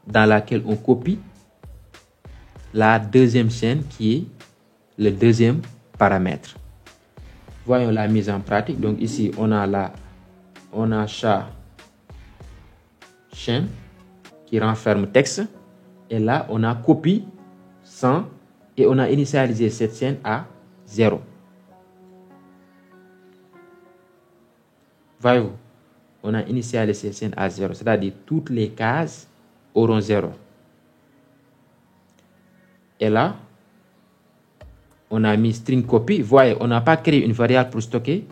dans laquelle on copie la deuxième chaîne qui est le deuxième paramètre. Voyons la mise en pratique. Donc, ici, on a chat chaîne qui renferme texte. Et là, on a copie 100 et on a initialisé cette chaîne à 0. Voyez-vous, on a initialisé cette chaîne à 0, c'est-à-dire toutes les cases auront 0. Et là, on a mis string copy. Voyez, on n'a pas créé une variable pour stocker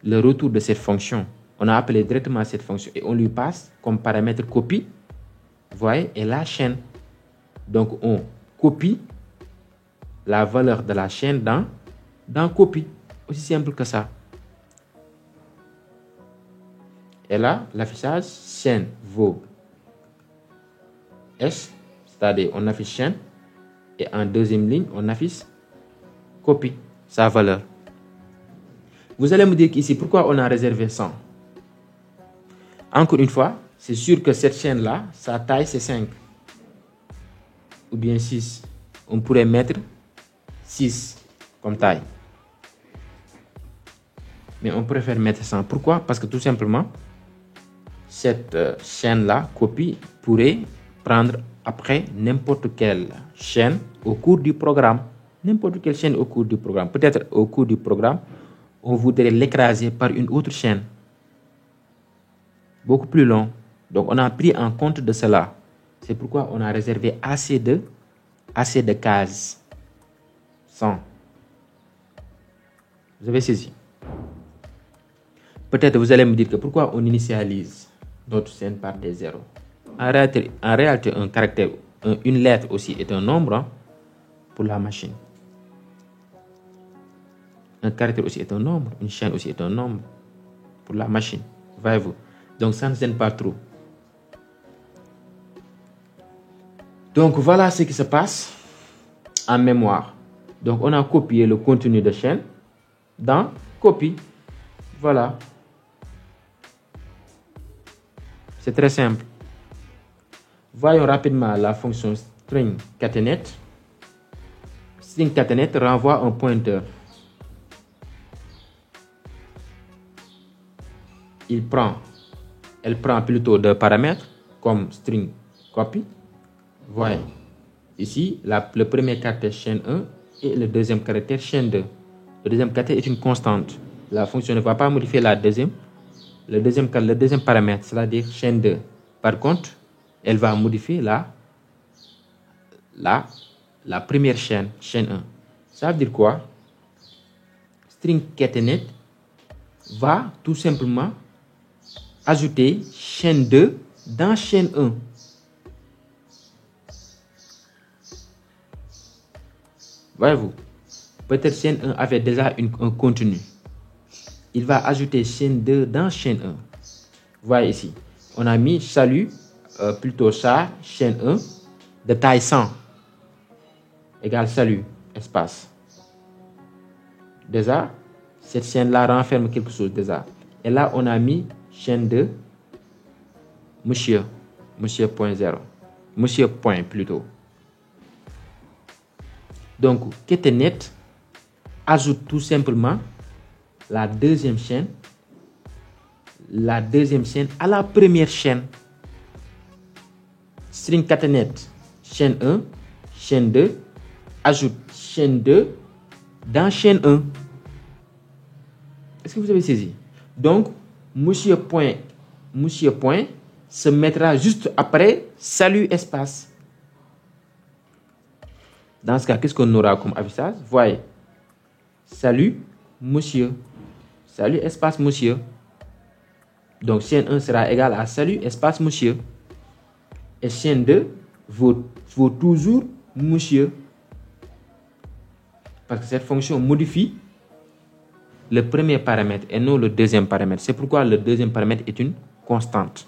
le retour de cette fonction. On a appelé directement cette fonction et on lui passe comme paramètre copy. Voyez, et la chaîne. Donc, on copie la valeur de la chaîne dans copy. Aussi simple que ça. Et là, l'affichage chaîne vaut S, c'est-à-dire on affiche chaîne. Et en deuxième ligne, on affiche copie, sa valeur. Vous allez me dire qu'ici, pourquoi on a réservé 100? Encore une fois, c'est sûr que cette chaîne-là, sa taille, c'est 5. Ou bien 6. On pourrait mettre 6 comme taille. Mais on préfère mettre 100. Pourquoi? Parce que tout simplement, cette chaîne-là, copie, pourrait prendre après n'importe quelle chaîne au cours du programme. N'importe quelle chaîne au cours du programme. Peut-être au cours du programme, on voudrait l'écraser par une autre chaîne, beaucoup plus long. Donc, on a pris en compte de cela. C'est pourquoi on a réservé assez de cases. 100. Vous avez saisi? Peut-être vous allez me dire que pourquoi on initialise notre chaîne par des zéros. En réalité, un caractère, une lettre aussi est un nombre, hein, pour la machine. Un caractère aussi est un nombre, une chaîne aussi est un nombre pour la machine. Voyez-vous? Donc ça ne gêne pas trop. Donc voilà ce qui se passe en mémoire. Donc on a copié le contenu de chaîne dans copie. Voilà. C'est très simple. Voyons rapidement la fonction string catenate. String catenate renvoie un pointeur. Elle prend plutôt deux paramètres comme string copy. Voyez, ici, le premier caractère chaîne 1 et le deuxième caractère chaîne 2. Le deuxième caractère est une constante. La fonction ne va pas modifier le deuxième paramètre, c'est-à-dire chaîne 2. Par contre, elle va modifier la première chaîne 1. Ça veut dire quoi? String catenate va tout simplement ajouter chaîne 2 dans chaîne 1. Voyez-vous, peut-être chaîne 1 avait déjà un contenu. Il va ajouter chaîne 2 dans chaîne 1. Voyez ici, on a mis salut, plutôt ça, chaîne 1, de taille 100, égale salut, espace. Déjà, cette chaîne-là renferme quelque chose déjà. Et là, on a mis chaîne 2, monsieur point 0, monsieur point plutôt. Donc, catenate ajoute tout simplement la deuxième chaîne à la première chaîne. String catenate chaîne 1, chaîne 2, ajoute chaîne 2 dans chaîne 1. Est-ce que vous avez saisi? Donc, monsieur point se mettra juste après salut espace. Dans ce cas, qu'est-ce qu'on aura comme affichage? Voyez, salut monsieur, salut espace monsieur. Donc chaîne 1 sera égal à salut espace monsieur. Et chaîne 2 vaut toujours monsieur. Parce que cette fonction modifie le premier paramètre et non le deuxième paramètre. C'est pourquoi le deuxième paramètre est une constante.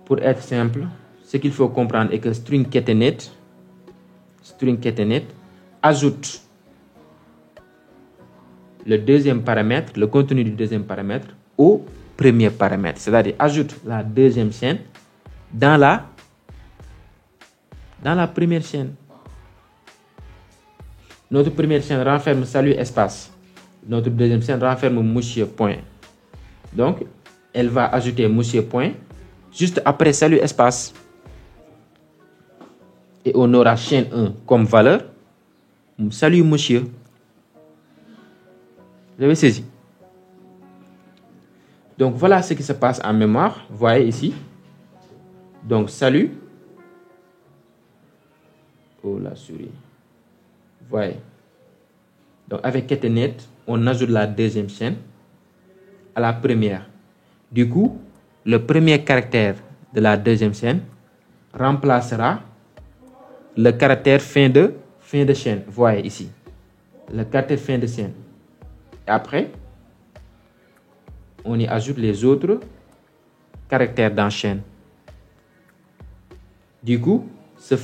Pour être simple, ce qu'il faut comprendre est que string catenate ajoute le deuxième paramètre, le contenu du deuxième paramètre au premier paramètre. C'est-à-dire ajoute la deuxième chaîne dans la première chaîne. Notre première chaîne renferme salut espace. Notre deuxième chaîne renferme monsieur point. Donc, elle va ajouter monsieur point juste après salut espace. Et on aura chaîne 1 comme valeur. Salut monsieur. Vous avez saisi? Donc voilà ce qui se passe en mémoire. Vous voyez ici. Donc salut. Oh la souris. Vous voyez. Donc avec catenate, on ajoute la deuxième chaîne à la première. Du coup, le premier caractère de la deuxième chaîne remplacera le caractère fin de chaîne. Vous voyez ici. Le caractère fin de chaîne. Et après, on y ajoute les autres caractères dans chaîne. Du coup, ce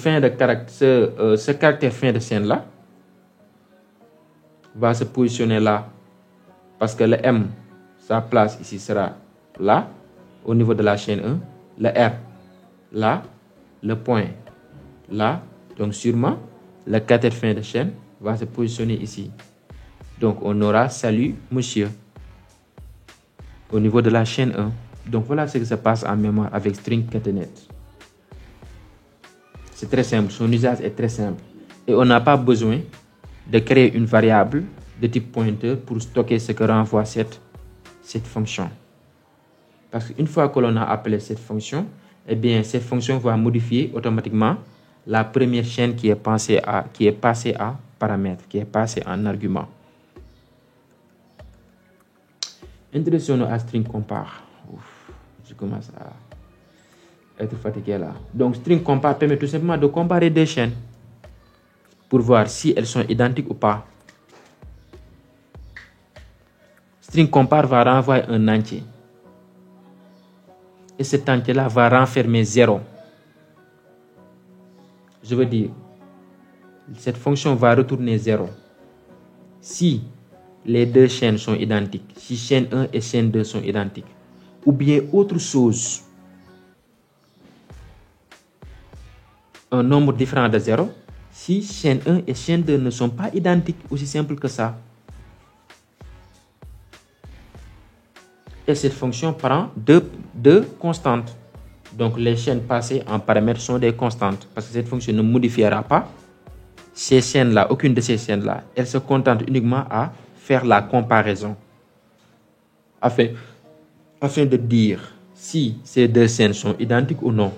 caractère fin de chaîne là va se positionner là. Parce que le M, sa place ici sera là, au niveau de la chaîne 1. Le R, là. Le point, là. Donc sûrement, le caractère fin de chaîne va se positionner ici. Donc on aura salut monsieur au niveau de la chaîne 1. Donc voilà ce qui se passe en mémoire avec string catenate. C'est très simple, son usage est très simple. Et on n'a pas besoin de créer une variable de type pointeur pour stocker ce que renvoie cette fonction. Parce qu'une fois que l'on a appelé cette fonction, eh bien, cette fonction va modifier automatiquement la première chaîne qui est passée à paramètre, qui est passée en argument. Intéressons-nous à string compare. Ouf, je commence à être fatigué là. Donc, string compare permet tout simplement de comparer deux chaînes pour voir si elles sont identiques ou pas. String compare va renvoyer un entier. Et cet entier-là va renfermer 0. Je veux dire, cette fonction va retourner 0 si les deux chaînes sont identiques, si chaîne 1 et chaîne 2 sont identiques. Ou bien autre chose, un nombre différent de 0, si chaîne 1 et chaîne 2 ne sont pas identiques, aussi simple que ça. Et cette fonction prend deux constantes. Donc les chaînes passées en paramètres sont des constantes, parce que cette fonction ne modifiera pas ces chaînes-là, aucune de ces chaînes-là. Elle se contente uniquement à faire la comparaison afin de dire si ces deux chaînes sont identiques ou non.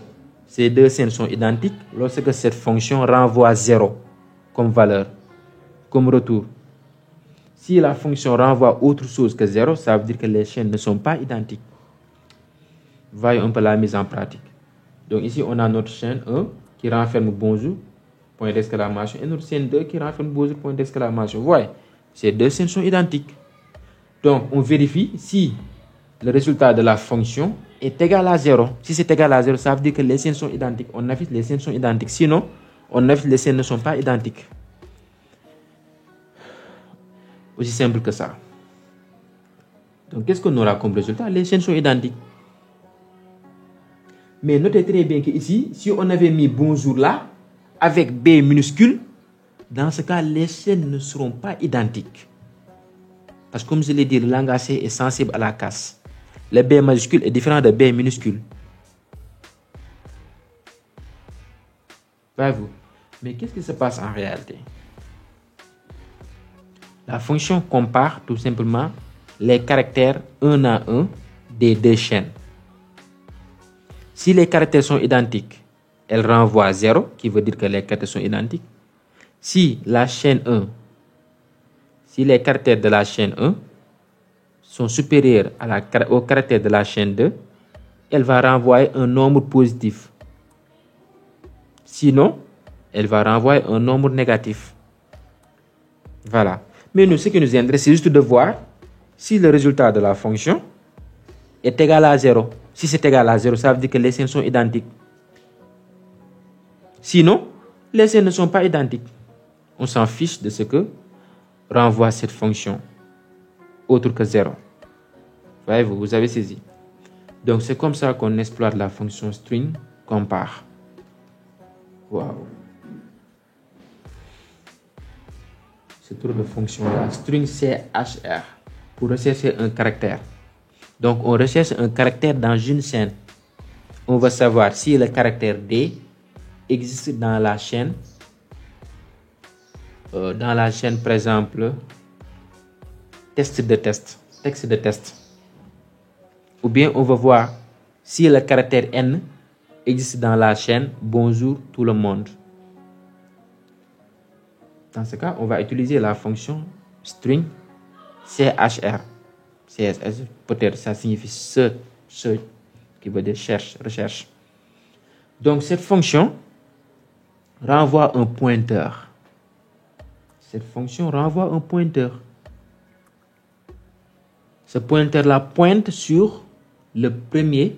Ces deux chaînes sont identiques lorsque cette fonction renvoie 0 comme valeur, comme retour. Si la fonction renvoie autre chose que 0, ça veut dire que les chaînes ne sont pas identiques. Voyons un peu la mise en pratique. Donc ici, on a notre chaîne 1 qui renferme bonjour, point d'exclamation, et notre chaîne 2 qui renferme bonjour, point d'exclamation. Voyez, ces deux chaînes sont identiques. Donc, on vérifie si le résultat de la fonction est égal à 0. Si c'est égal à 0, ça veut dire que les chaînes sont identiques. On affiche les chaînes sont identiques. Sinon, on affiche les chaînes ne sont pas identiques. Aussi simple que ça. Donc, qu'est-ce qu'on aura comme résultat? Les chaînes sont identiques. Mais notez très bien qu'ici, si on avait mis bonjour là, avec B minuscule, dans ce cas, les chaînes ne seront pas identiques. Parce que comme je l'ai dit, le langage C est sensible à la casse. Le B majuscule est différent de B minuscule. Voyez-vous? Mais qu'est-ce qui se passe en réalité? La fonction compare tout simplement les caractères un à un des deux chaînes. Si les caractères sont identiques, elle renvoie 0, qui veut dire que les caractères sont identiques. Si la chaîne 1, si les caractères de la chaîne 1 sont supérieurs au caractère de la chaîne 2, elle va renvoyer un nombre positif. Sinon, elle va renvoyer un nombre négatif. Voilà. Mais nous, ce qui nous intéresse, c'est juste de voir si le résultat de la fonction est égal à 0. Si c'est égal à 0, ça veut dire que les chaînes sont identiques. Sinon, les chaînes ne sont pas identiques. On s'en fiche de ce que renvoie cette fonction, autre que 0. Voyez-vous, vous avez saisi. Donc, c'est comme ça qu'on exploite la fonction string compare. Waouh. Ce tour de fonction-là, string CHR, pour rechercher un caractère. Donc, on recherche un caractère dans une chaîne. On va savoir si le caractère D existe dans la chaîne, par exemple, texte de test. Ou bien, on va voir si le caractère N existe dans la chaîne bonjour tout le monde. Dans ce cas, on va utiliser la fonction string CHR. CSS, peut-être ça signifie search, qui veut dire recherche. Donc, cette fonction renvoie un pointeur. Ce pointeur-là pointe sur le premier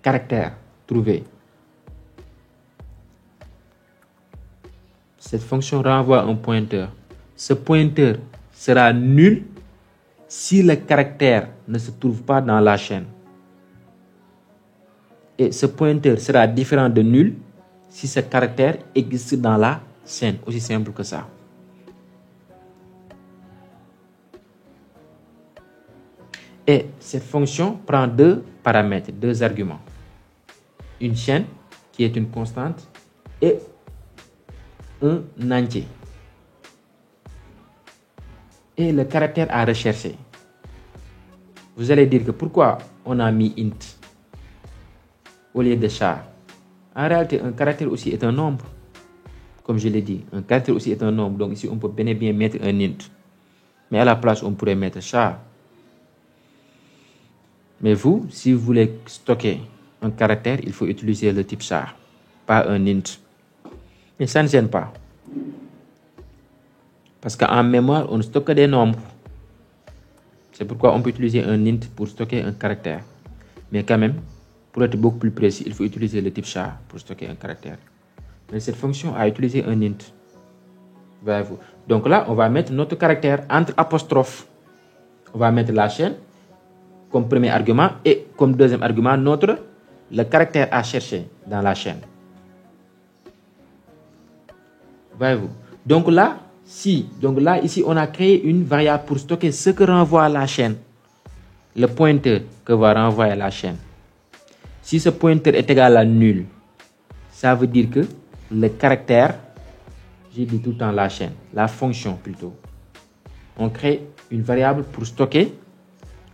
caractère trouvé. Cette fonction renvoie un pointeur. Ce pointeur sera nul si le caractère ne se trouve pas dans la chaîne. Et ce pointeur sera différent de nul si ce caractère existe dans la chaîne. Aussi simple que ça. Et cette fonction prend deux paramètres, deux arguments. Une chaîne qui est une constante et un entier. Et le caractère à rechercher. Vous allez dire que pourquoi on a mis int au lieu de char. En réalité, un caractère aussi est un nombre. Comme je l'ai dit, un caractère aussi est un nombre. Donc ici, on peut bien mettre un int. Mais à la place, on pourrait mettre char. Mais vous, si vous voulez stocker un caractère, il faut utiliser le type char, pas un int. Mais ça ne gêne pas. Parce qu'en mémoire, on stocke des nombres. C'est pourquoi on peut utiliser un int pour stocker un caractère. Mais quand même, pour être beaucoup plus précis, il faut utiliser le type char pour stocker un caractère. Mais cette fonction a utilisé un int. Voyez-vous. Donc là, on va mettre notre caractère entre apostrophes. On va mettre la chaîne comme premier argument et comme deuxième argument, le caractère à chercher dans la chaîne. Voyez-vous. Donc là, ici, on a créé une variable pour stocker ce que renvoie la chaîne. Le pointeur que va renvoyer la chaîne. Si ce pointeur est égal à nul, ça veut dire que le caractère, j'ai dit tout le temps la chaîne, la fonction plutôt. On crée une variable pour stocker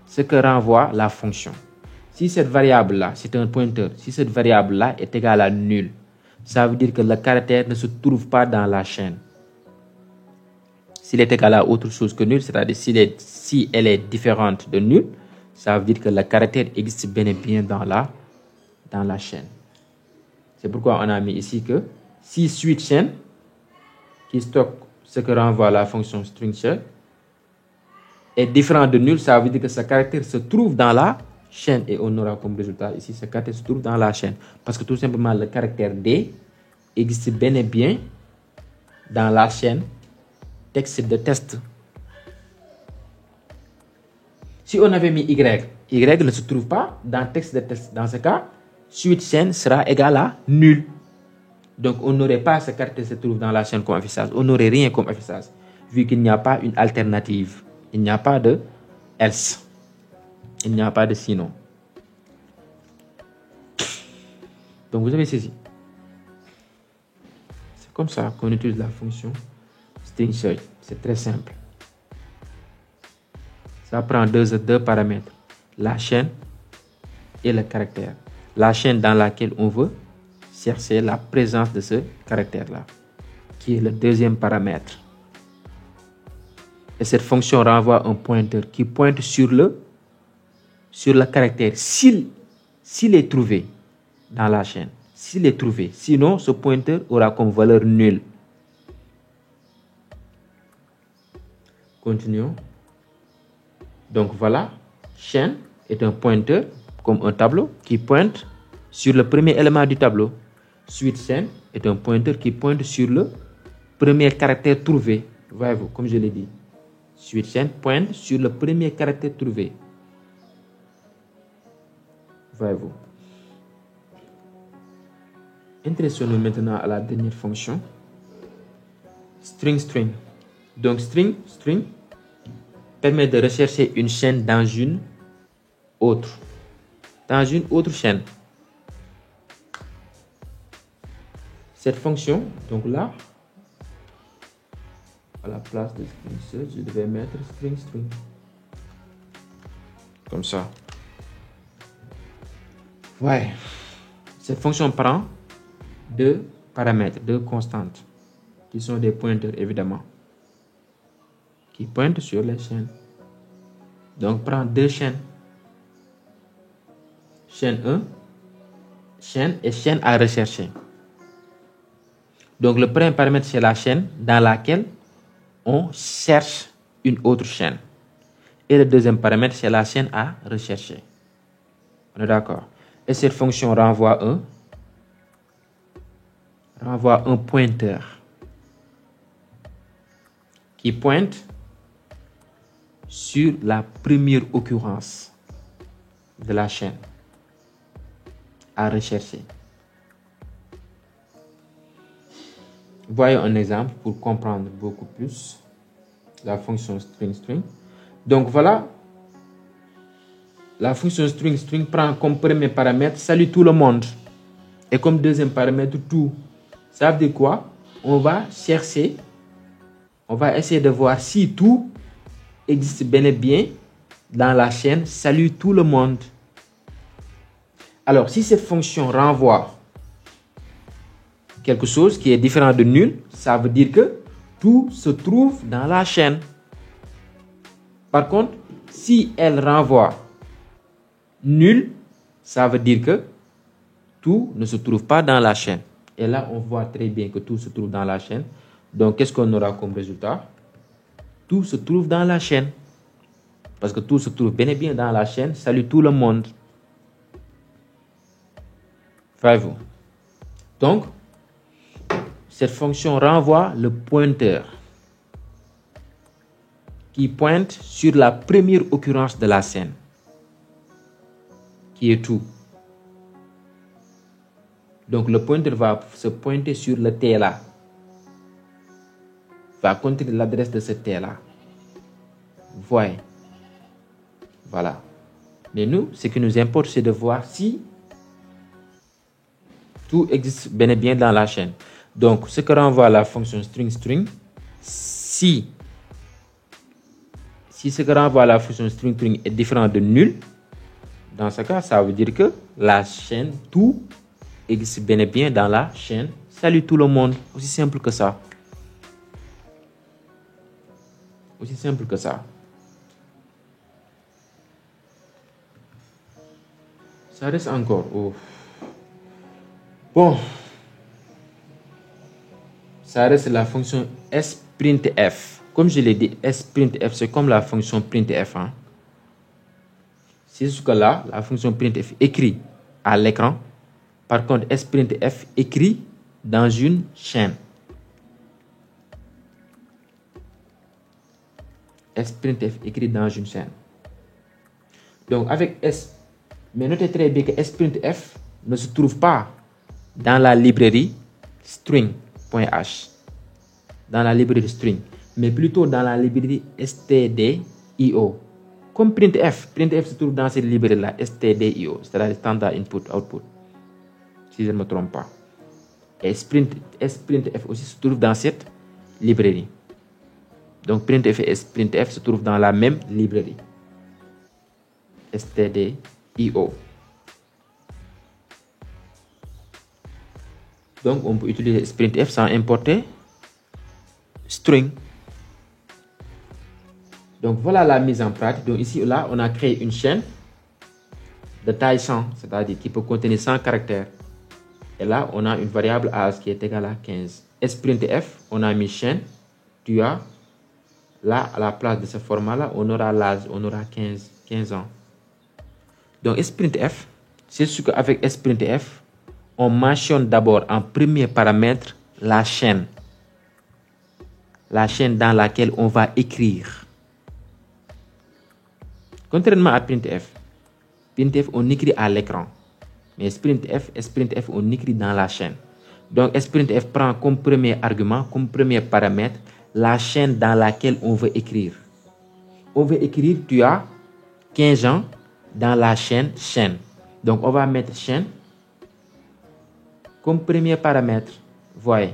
ce que renvoie la fonction. Si cette variable-là, c'est un pointeur, si cette variable-là est égale à nul, ça veut dire que le caractère ne se trouve pas dans la chaîne. S'il est égal à autre chose que nul, c'est-à-dire si elle est différente de nul, ça veut dire que le caractère existe bien et bien dans la chaîne. C'est pourquoi on a mis ici que si suite chaîne, qui stocke ce que renvoie la fonction string shell, est différent de nul, ça veut dire que ce caractère se trouve dans la chaîne. Et on aura comme résultat ici, ce caractère se trouve dans la chaîne. Parce que tout simplement, le caractère D existe bien et bien dans la chaîne texte de test. Si on avait mis Y, Y ne se trouve pas dans texte de test. Dans ce cas, suite chaîne sera égal à nul. Donc, on n'aurait pas ce caractère se trouve dans la chaîne comme affichage. On n'aurait rien comme affichage, vu qu'il n'y a pas une alternative. Il n'y a pas de else. Il n'y a pas de sinon. Donc, vous avez saisi. C'est comme ça qu'on utilise la fonction string search. C'est très simple. Ça prend deux paramètres. La chaîne et le caractère. La chaîne dans laquelle on veut chercher la présence de ce caractère-là, qui est le deuxième paramètre. Et cette fonction renvoie un pointeur qui pointe sur le caractère s'il est trouvé dans la chaîne. S'il est trouvé. Sinon, ce pointeur aura comme valeur nulle. Continuons. Donc voilà, chaîne est un pointeur comme un tableau qui pointe sur le premier élément du tableau. Suite chaîne est un pointeur qui pointe sur le premier caractère trouvé. Voyez-vous, comme je l'ai dit. Suite chaîne pointe sur le premier caractère trouvé. Voyez-vous. Intéressons-nous maintenant à la dernière fonction. String. Donc string permet de rechercher une chaîne dans une autre chaîne. Cette fonction, donc là, à la place de string search, je devais mettre string. Comme ça. Ouais. Cette fonction prend deux paramètres, deux constantes, qui sont des pointeurs évidemment, qui pointent sur les chaînes. Donc prend deux chaînes. Chaîne 1, chaîne et chaîne à rechercher. Donc le premier paramètre, c'est la chaîne dans laquelle on cherche une autre chaîne. Et le deuxième paramètre, c'est la chaîne à rechercher. On est d'accord? Et cette fonction renvoie un pointeur qui pointe sur la première occurrence de la chaîne à rechercher. Voyons un exemple pour comprendre beaucoup plus la fonction string. Donc voilà, la fonction string prend comme premier paramètre salut tout le monde et comme deuxième paramètre tout. Ça veut dire quoi? on va chercher, on va essayer de voir si tout existe bel et bien dans la chaîne salut tout le monde. Alors, si cette fonction renvoie quelque chose qui est différent de nul, ça veut dire que tout se trouve dans la chaîne. Par contre, si elle renvoie nul, ça veut dire que tout ne se trouve pas dans la chaîne. Et là, on voit très bien que tout se trouve dans la chaîne. Donc, qu'est-ce qu'on aura comme résultat? Tout se trouve dans la chaîne. Parce que tout se trouve bel et bien dans la chaîne. Salut tout le monde. Voyez-vous? Donc, cette fonction renvoie le pointeur qui pointe sur la première occurrence de la scène, qui est tout. Donc, le pointeur va se pointer sur le T là, va contenir l'adresse de ce T là. Vous voyez? Voilà. Mais nous, ce qui nous importe, c'est de voir si tout existe bel et bien dans la chaîne. Donc, ce que renvoie la fonction string, si ce que renvoie la fonction string est différent de nul, dans ce cas, ça veut dire que la chaîne, tout existe bel et bien dans la chaîne. Salut tout le monde. Aussi simple que ça. Aussi simple que ça. Ça reste encore. Oh. Bon. Ça reste la fonction sprintf. Comme je l'ai dit, sprintf, c'est comme la fonction printf. Hein. C'est ce que là, la fonction printf écrit à l'écran. Par contre, sprintf écrit dans une chaîne. Sprintf écrit dans une chaîne. Donc, avec S, mais notez très bien que sprintf ne se trouve pas dans la librairie string.h, dans la librairie string, mais plutôt dans la librairie stdio. Comme printf se trouve dans cette librairie-là, stdio, c'est-à-dire standard input output, si je ne me trompe pas. Et sprintf aussi se trouve dans cette librairie. Donc printf et sprintf se trouvent dans la même librairie, stdio. Donc on peut utiliser sprintf sans importer string. Donc voilà la mise en pratique. Donc ici, là, on a créé une chaîne de taille 100, c'est-à-dire qui peut contenir 100 caractères. Et là, on a une variable âge qui est égale à 15. Sprintf, on a mis chaîne, tu as là, à la place de ce format-là, on aura l'âge, on aura 15 ans. Donc sprintf, c'est ce qu'avec sprintf, on mentionne d'abord en premier paramètre la chaîne dans laquelle on va écrire. Contrairement à printf, on écrit à l'écran. Mais sprintf, on écrit dans la chaîne. Donc sprintf prend comme premier argument, comme premier paramètre, la chaîne dans laquelle on veut écrire. On veut écrire, tu as 15 ans dans la chaîne. Donc on va mettre chaîne comme premier paramètre. Voyez.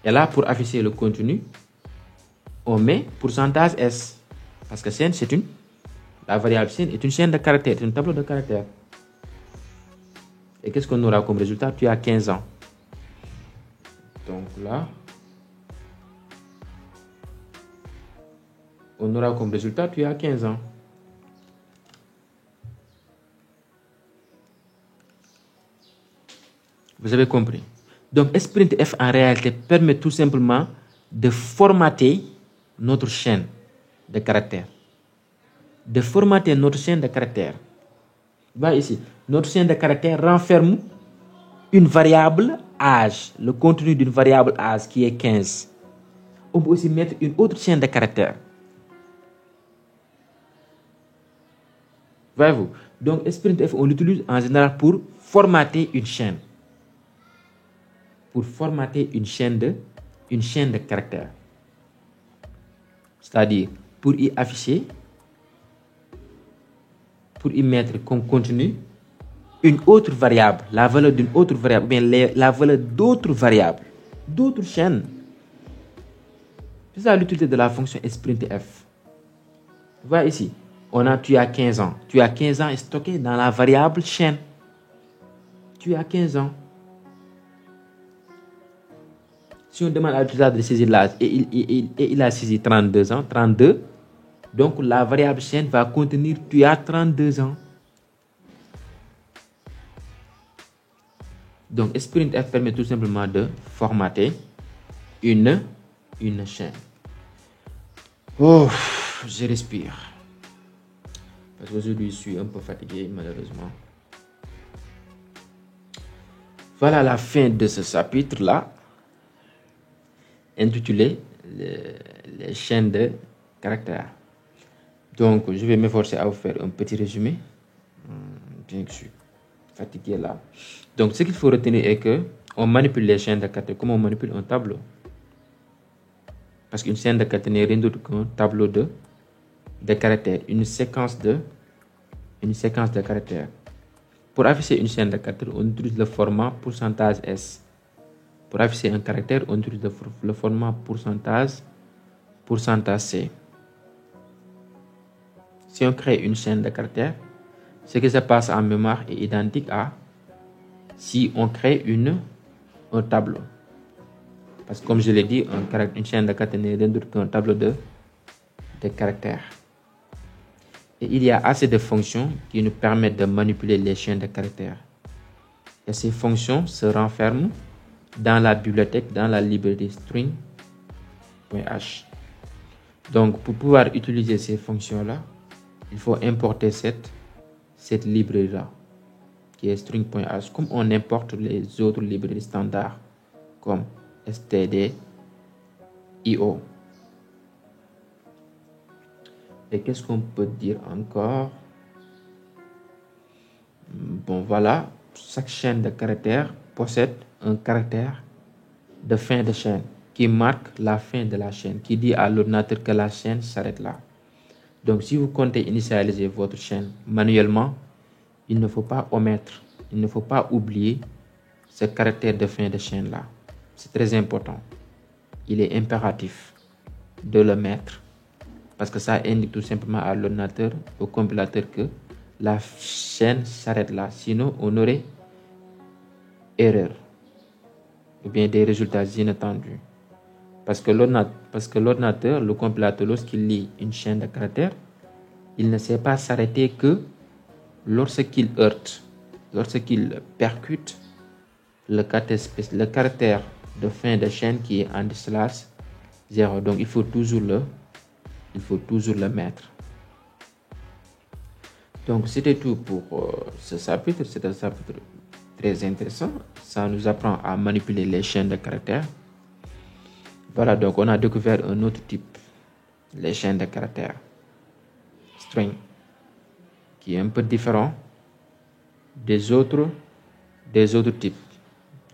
Et là, pour afficher le contenu, on met pourcentage %S. Parce que chaîne, la variable chaîne est une chaîne de caractères, c'est un tableau de caractères. Et qu'est-ce qu'on aura comme résultat? Tu as 15 ans. Donc là, on aura comme résultat, tu as 15 ans. Vous avez compris? Donc, sprintf en réalité permet tout simplement de formater notre chaîne de caractères. Va ici. Notre chaîne de caractères renferme une variable âge, le contenu d'une variable âge qui est 15. On peut aussi mettre une autre chaîne de caractères. Voyez-vous? Donc, sprintf, on l'utilise en général pour formater une chaîne. Pour formater une chaîne de caractères. C'est-à-dire, pour y afficher, pour y mettre comme contenu une autre variable, la valeur d'une autre variable, ou bien la valeur d'autres variables, d'autres chaînes. C'est ça l'utilité de la fonction sprintf. Tu vois ici, tu as 15 ans. Tu as 15 ans est stocké dans la variable chaîne. Tu as 15 ans. Si on demande à l'utilisateur de saisir l'âge et il a saisi 32 ans, 32, donc la variable chaîne va contenir tu as 32 ans. Donc sprintf permet tout simplement de formater une chaîne. Oh, je respire. Parce qu'aujourd'hui, je suis un peu fatigué, malheureusement. Voilà la fin de ce chapitre-là, intitulé les chaînes de caractères. Donc, je vais m'efforcer à vous faire un petit résumé, bien que je suis fatigué là. Donc, ce qu'il faut retenir est que on manipule les chaînes de caractères comme on manipule un tableau. Parce qu'une chaîne de caractères n'est rien d'autre qu'un tableau de caractères, une séquence de caractères. Pour afficher une chaîne de caractères, on utilise le format pourcentage %S. Pour afficher un caractère, on utilise le format pourcentage %C. Si on crée une chaîne de caractères, ce qui se passe en mémoire est identique à si on crée un tableau. Parce que comme je l'ai dit, une chaîne de caractères n'est rien d'autre qu'un tableau de caractères. Et il y a assez de fonctions qui nous permettent de manipuler les chaînes de caractères. Et ces fonctions se renferment dans la bibliothèque, dans la librairie string.h. Donc, pour pouvoir utiliser ces fonctions-là, il faut importer cette librairie-là, qui est string.h, comme on importe les autres librairies standards, comme std, io. Et qu'est-ce qu'on peut dire encore? Bon, voilà, chaque chaîne de caractères possède un caractère de fin de chaîne qui marque la fin de la chaîne, qui dit à l'ordinateur que la chaîne s'arrête là. Donc, si vous comptez initialiser votre chaîne manuellement, il ne faut pas omettre, il ne faut pas oublier ce caractère de fin de chaîne là. C'est très important. Il est impératif de le mettre parce que ça indique tout simplement à l'ordinateur, au compilateur, que la chaîne s'arrête là. Sinon, on aurait erreur ou bien des résultats inattendus. Parce que l'ordinateur, le compilateur, lorsqu'il lit une chaîne de caractères, il ne sait pas s'arrêter que lorsqu'il heurte, lorsqu'il percute le caractère de fin de chaîne qui est en /0. Donc, il faut toujours le mettre. Donc, c'était tout pour ce chapitre. C'est un chapitre très intéressant. Ça nous apprend à manipuler les chaînes de caractères. Voilà, donc on a découvert un autre type, les chaînes de caractères string, qui est un peu différent des autres types,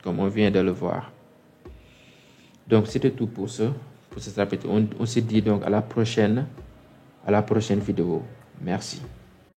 comme on vient de le voir. Donc, c'était tout pour ce chapitre. On se dit donc à la prochaine vidéo. Merci.